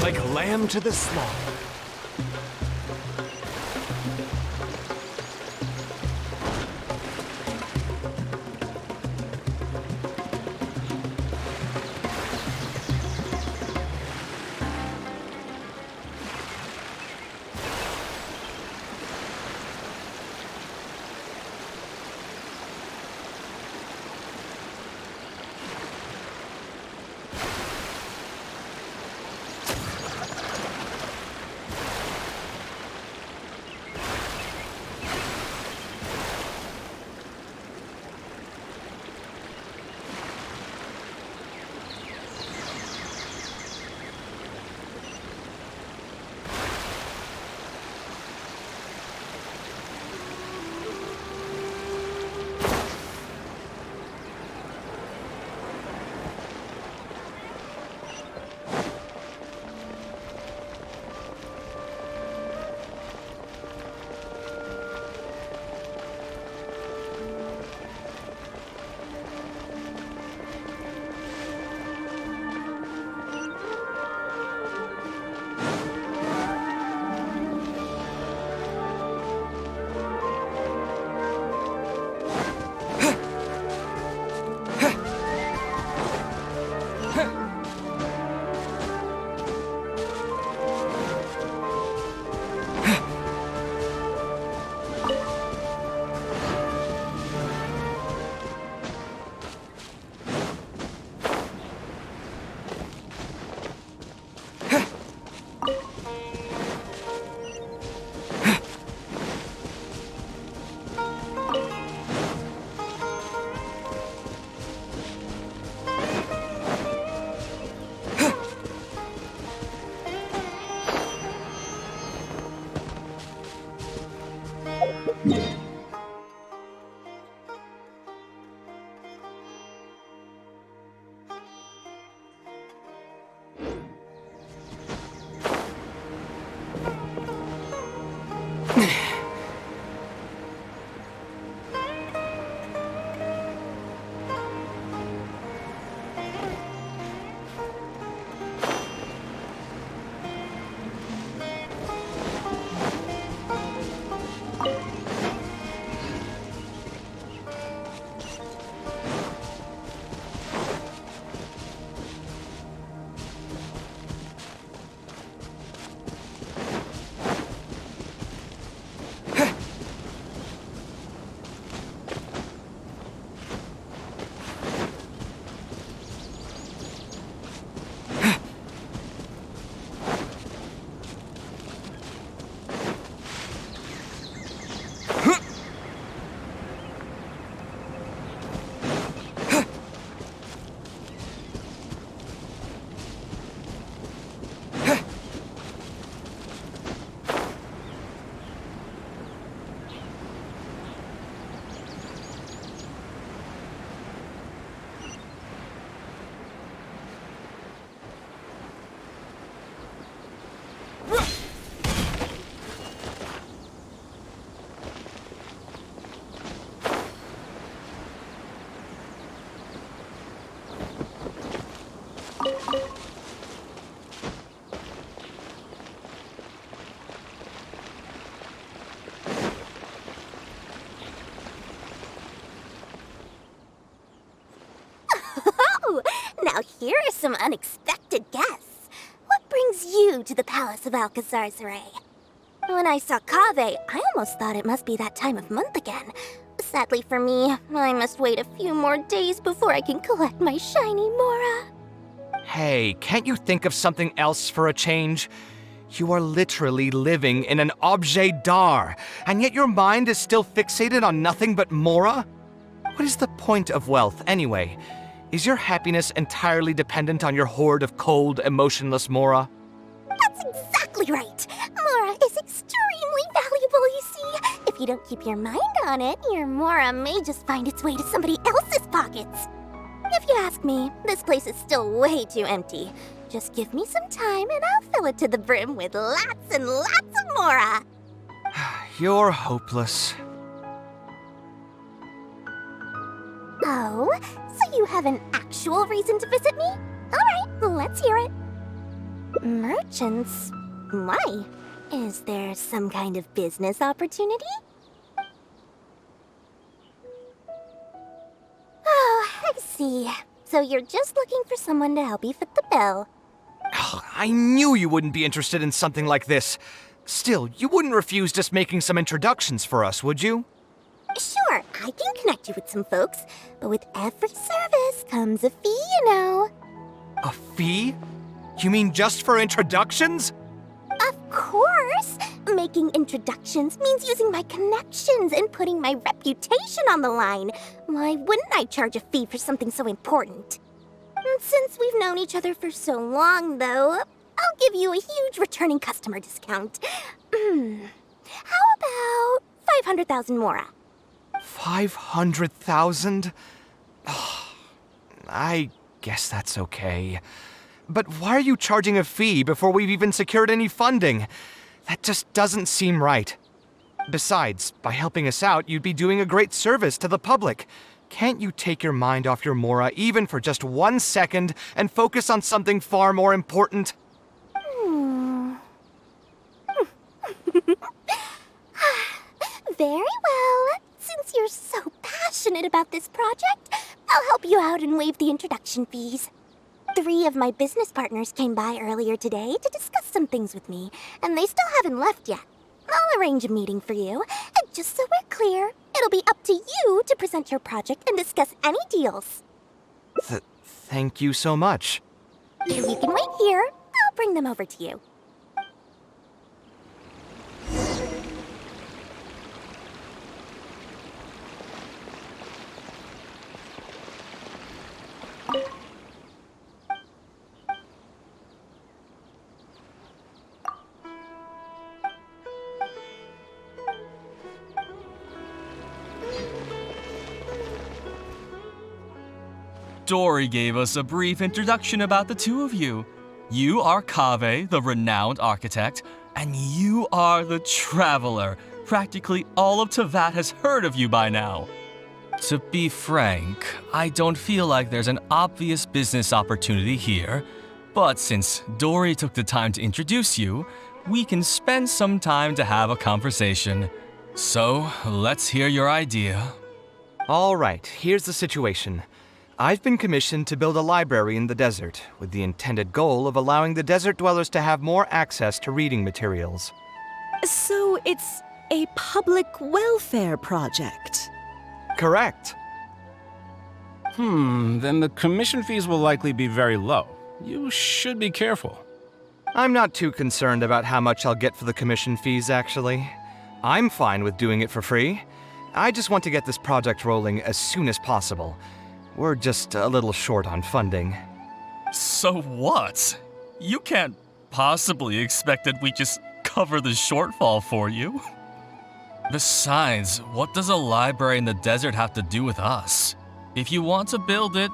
Like lamb to the slaughter. some unexpected guests. What brings you to the Palace of Alcazarzaray? When I saw Kaveh, I almost thought it must be that time of month again. Sadly for me, I must wait a few more days before I can collect my shiny Mora. Hey, can't you think of something else for a change? You are literally living in an objet d'art, and yet your mind is still fixated on nothing but Mora? What is the point of wealth, anyway? Is your happiness entirely dependent on your hoard of cold, emotionless Mora? That's exactly right. Mora is extremely valuable, you see. If you don't keep your mind on it, your Mora may just find its way to somebody else's pockets. If you ask me, this place is still way too empty. Just give me some time and I'll fill it to the brim with lots and lots of Mora. You're hopeless. Oh, so you have an actual reason to visit me? Alright, let's hear it. Merchants? Why? Is there some kind of business opportunity? Oh, I see. So you're just looking for someone to help you fit the bill. I knew you wouldn't be interested in something like this. Still, you wouldn't refuse just making some introductions for us, would you? Sure, I can connect you with some folks, but with every service comes a fee, you know. A fee? You mean just for introductions? Of course! Making introductions means using my connections and putting my reputation on the line. Why wouldn't I charge a fee for something so important? Since we've known each other for so long, though, I'll give you a huge returning customer discount. How about 500,000 Mora? 500,000? I guess that's okay. But why are you charging a fee before we've even secured any funding? That just doesn't seem right. Besides, by helping us out, you'd be doing a great service to the public. Can't you take your mind off your Mora even for just 1 second and focus on something far more important? Very well. Since you're so passionate about this project, I'll help you out and waive the introduction fees. 3 of my business partners came by earlier today to discuss some things with me, and they still haven't left yet. I'll arrange a meeting for you, and just so we're clear, it'll be up to you to present your project and discuss any deals. Thank you so much. You can wait here. I'll bring them over to you. Dory gave us a brief introduction about the two of you. You are Kaveh, the renowned architect, and you are the traveler. Practically all of Teyvat has heard of you by now. To be frank, I don't feel like there's an obvious business opportunity here, but since Dory took the time to introduce you, we can spend some time to have a conversation. So, let's hear your idea. All right, here's the situation. I've been commissioned to build a library in the desert, with the intended goal of allowing the desert dwellers to have more access to reading materials. So it's a public welfare project? Correct. Then the commission fees will likely be very low. You should be careful. I'm not too concerned about how much I'll get for the commission fees, actually. I'm fine with doing it for free. I just want to get this project rolling as soon as possible. We're just a little short on funding. So what? You can't possibly expect that we just cover the shortfall for you. Besides, what does a library in the desert have to do with us? If you want to build it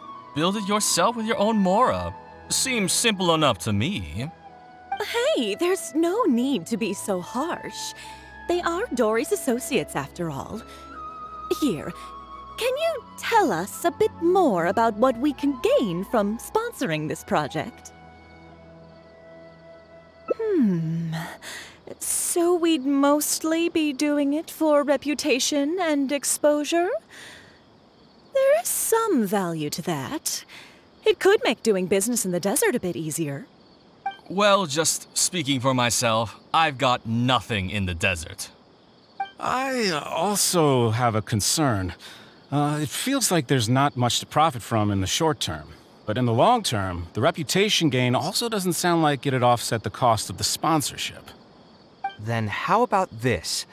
yourself with your own Mora. Seems simple enough to me. Hey, there's no need to be so harsh. They are Dory's associates after all. Here, can you tell us a bit more about what we can gain from sponsoring this project? So we'd mostly be doing it for reputation and exposure? There is some value to that. It could make doing business in the desert a bit easier. Well, just speaking for myself, I've got nothing in the desert. I also have a concern. It feels like there's not much to profit from in the short term. But in the long term, the reputation gain also doesn't sound like it'd offset the cost of the sponsorship. Then how about this?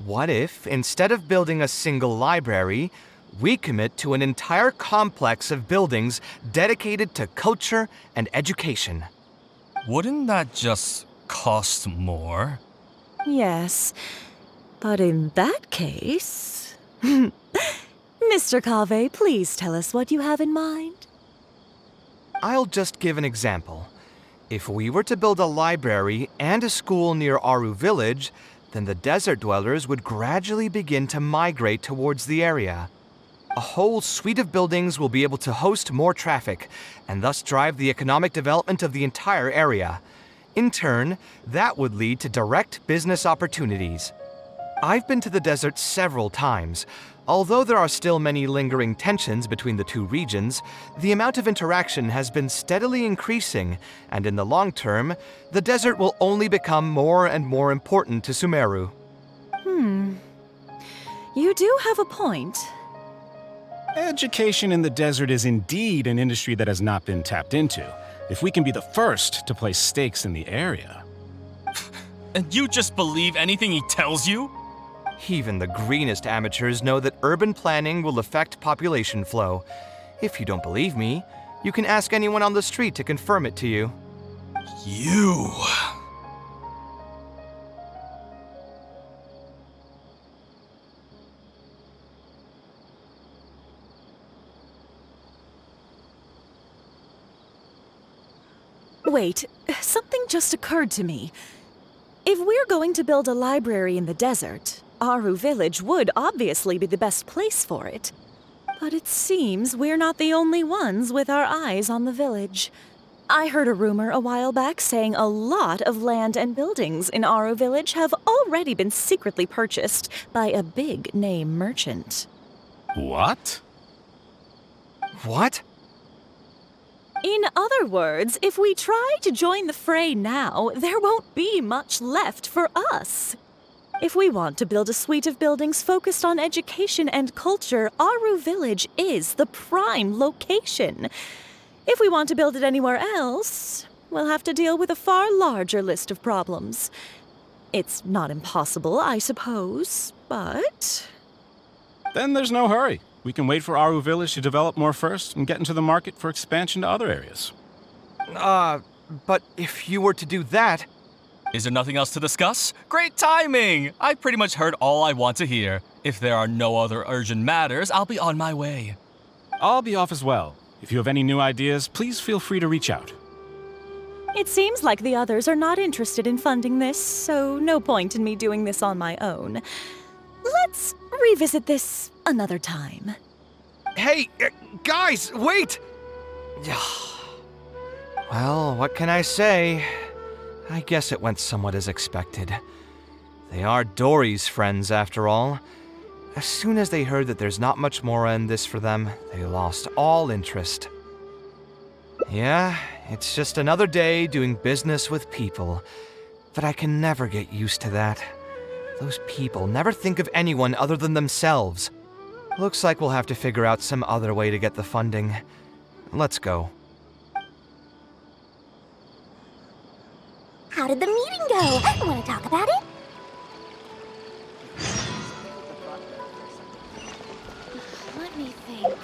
What if, instead of building a single library, we commit to an entire complex of buildings dedicated to culture and education? Wouldn't that just cost more? Yes, but in that case... Mr. Cave, please tell us what you have in mind. I'll just give an example. If we were to build a library and a school near Aru Village, then the desert dwellers would gradually begin to migrate towards the area. A whole suite of buildings will be able to host more traffic, and thus drive the economic development of the entire area. In turn, that would lead to direct business opportunities. I've been to the desert several times. Although there are still many lingering tensions between the two regions, the amount of interaction has been steadily increasing, and in the long term, the desert will only become more and more important to Sumeru. You do have a point. Education in the desert is indeed an industry that has not been tapped into. If we can be the first to place stakes in the area. And you just believe anything he tells you? Even the greenest amateurs know that urban planning will affect population flow. If you don't believe me, you can ask anyone on the street to confirm it to you. You... Wait, something just occurred to me. If we're going to build a library in the desert, Aru Village would obviously be the best place for it. But it seems we're not the only ones with our eyes on the village. I heard a rumor a while back saying a lot of land and buildings in Aru Village have already been secretly purchased by a big-name merchant. What? What? In other words, if we try to join the fray now, there won't be much left for us. If we want to build a suite of buildings focused on education and culture, Aru Village is the prime location. If we want to build it anywhere else, we'll have to deal with a far larger list of problems. It's not impossible, I suppose, but... Then there's no hurry. We can wait for Aru Village to develop more first and get into the market for expansion to other areas. But if you were to do that... Is there nothing else to discuss? Great timing! I pretty much heard all I want to hear. If there are no other urgent matters, I'll be on my way. I'll be off as well. If you have any new ideas, please feel free to reach out. It seems like the others are not interested in funding this, so no point in me doing this on my own. Let's revisit this another time. Hey, guys, wait! Well, what can I say? I guess it went somewhat as expected. They are Dory's friends, after all. As soon as they heard that there's not much more in this for them, they lost all interest. Yeah, it's just another day doing business with people. But I can never get used to that. Those people never think of anyone other than themselves. Looks like we'll have to figure out some other way to get the funding. Let's go. How did the meeting go? Want to talk about it? Let me think.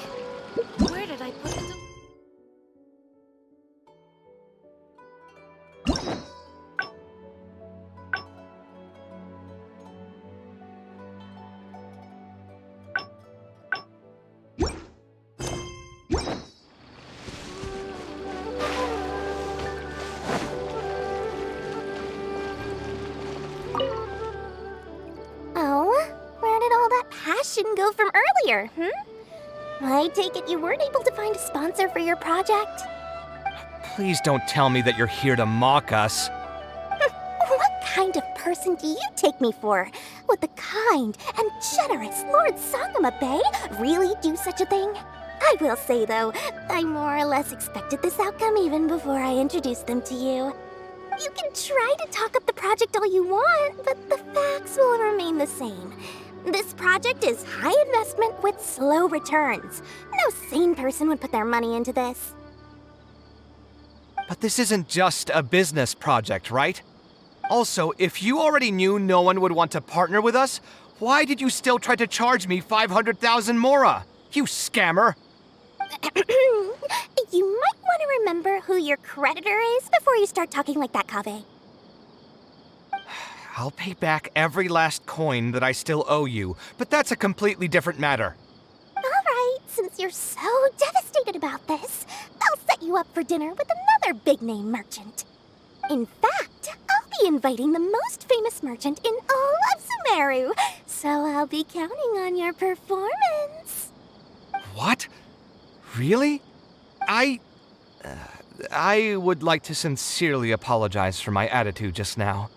Where did I put the... Go from earlier, I take it you weren't able to find a sponsor for your project? Please don't tell me that you're here to mock us. What kind of person do you take me for? Would the kind and generous Lord Sangama Bay really do such a thing? I will say, though, I more or less expected this outcome even before I introduced them to you. You can try to talk up the project all you want, but the facts will remain the same. This project is high investment with slow returns. No sane person would put their money into this. But this isn't just a business project, right? Also, if you already knew no one would want to partner with us, why did you still try to charge me 500,000 mora? You scammer! You might want to remember who your creditor is before you start talking like that, Kaveh. I'll pay back every last coin that I still owe you, but that's a completely different matter. Alright, since you're so devastated about this, I'll set you up for dinner with another big-name merchant. In fact, I'll be inviting the most famous merchant in all of Sumeru, so I'll be counting on your performance. What? Really? I would like to sincerely apologize for my attitude just now.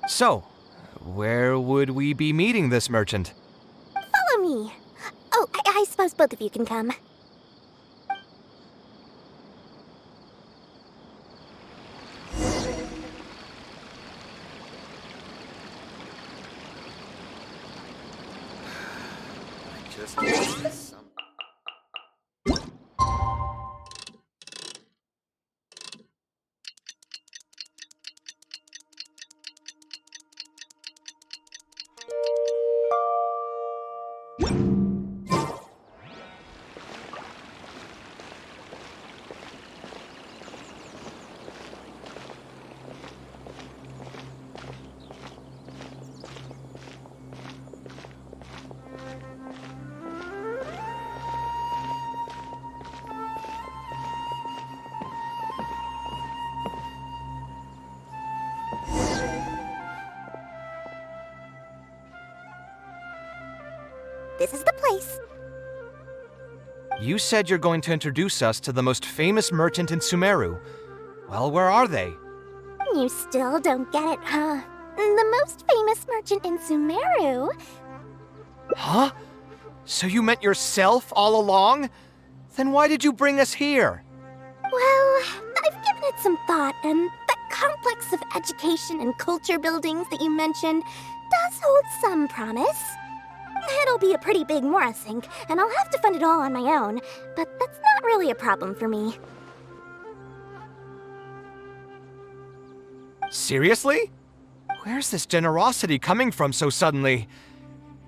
So, where would we be meeting this merchant? Follow me. Oh, I suppose both of you can come. This is the place. You said you're going to introduce us to the most famous merchant in Sumeru. Well, where are they? You still don't get it, huh? The most famous merchant in Sumeru? Huh? So you meant yourself all along? Then why did you bring us here? Well, I've given it some thought, and that complex of education and culture buildings that you mentioned does hold some promise. It'll be a pretty big Mora sink, and I'll have to fund it all on my own, but that's not really a problem for me. Seriously? Where's this generosity coming from so suddenly?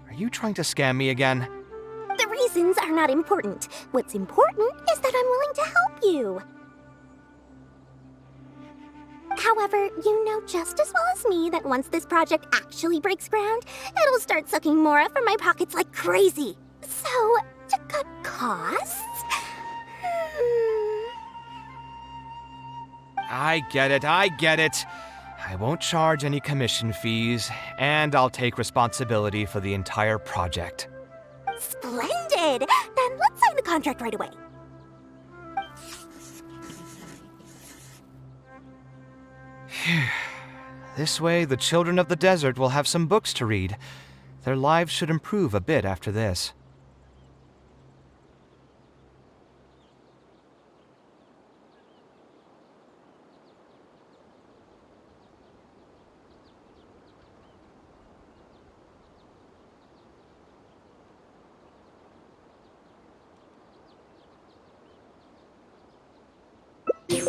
Are you trying to scam me again? The reasons are not important. What's important is that I'm willing to help you. However, you know just as well as me that once this project actually breaks ground, it'll start sucking Mora from my pockets like crazy. So, to cut costs... I get it. I won't charge any commission fees, and I'll take responsibility for the entire project. Splendid! Then let's sign the contract right away. This way, the children of the desert will have some books to read. Their lives should improve a bit after this.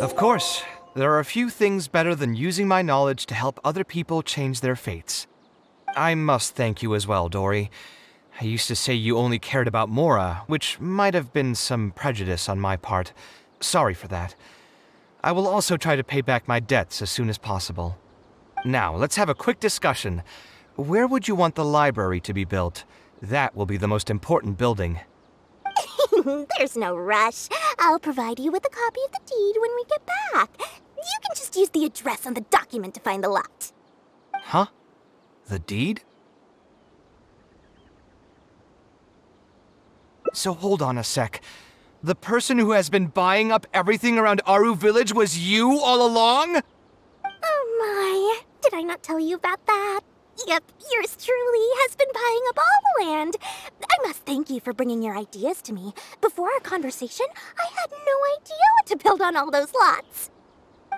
Of course, there are a few things better than using my knowledge to help other people change their fates. I must thank you as well, Dory. I used to say you only cared about Mora, which might have been some prejudice on my part. Sorry for that. I will also try to pay back my debts as soon as possible. Now, let's have a quick discussion. Where would you want the library to be built? That will be the most important building. There's no rush. I'll provide you with a copy of the deed when we get back. You can just use the address on the document to find the lot. Huh? The deed? So hold on a sec. The person who has been buying up everything around Aru Village was you all along? Oh my, did I not tell you about that? Yep, yours truly has been buying up all the land. I must thank you for bringing your ideas to me. Before our conversation, I had no idea what to build on all those lots.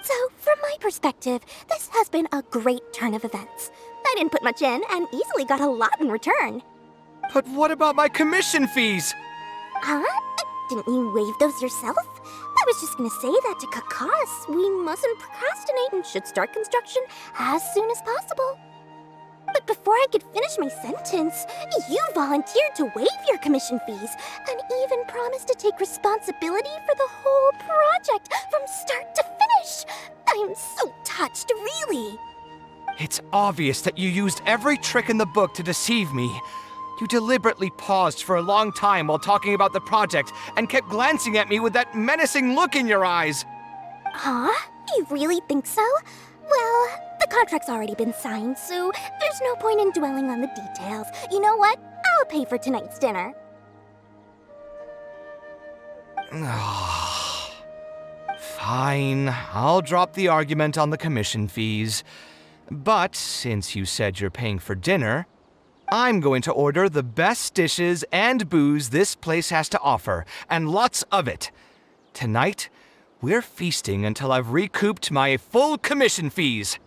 So, from my perspective, this has been a great turn of events. I didn't put much in and easily got a lot in return. But what about my commission fees? Huh? Didn't you waive those yourself? I was just gonna say that to cut costs. We mustn't procrastinate and should start construction as soon as possible. But before I could finish my sentence, you volunteered to waive your commission fees and even promised to take responsibility for the whole project from start to finish. I am so touched, really. It's obvious that you used every trick in the book to deceive me. You deliberately paused for a long time while talking about the project and kept glancing at me with that menacing look in your eyes. Huh? You really think so? Well, the contract's already been signed, so there's no point in dwelling on the details. You know what? I'll pay for tonight's dinner. Fine, I'll drop the argument on the commission fees. But since you said you're paying for dinner, I'm going to order the best dishes and booze this place has to offer, and lots of it. Tonight, we're feasting until I've recouped my full commission fees.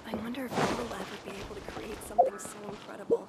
I wonder if we'll ever be able to create something so incredible.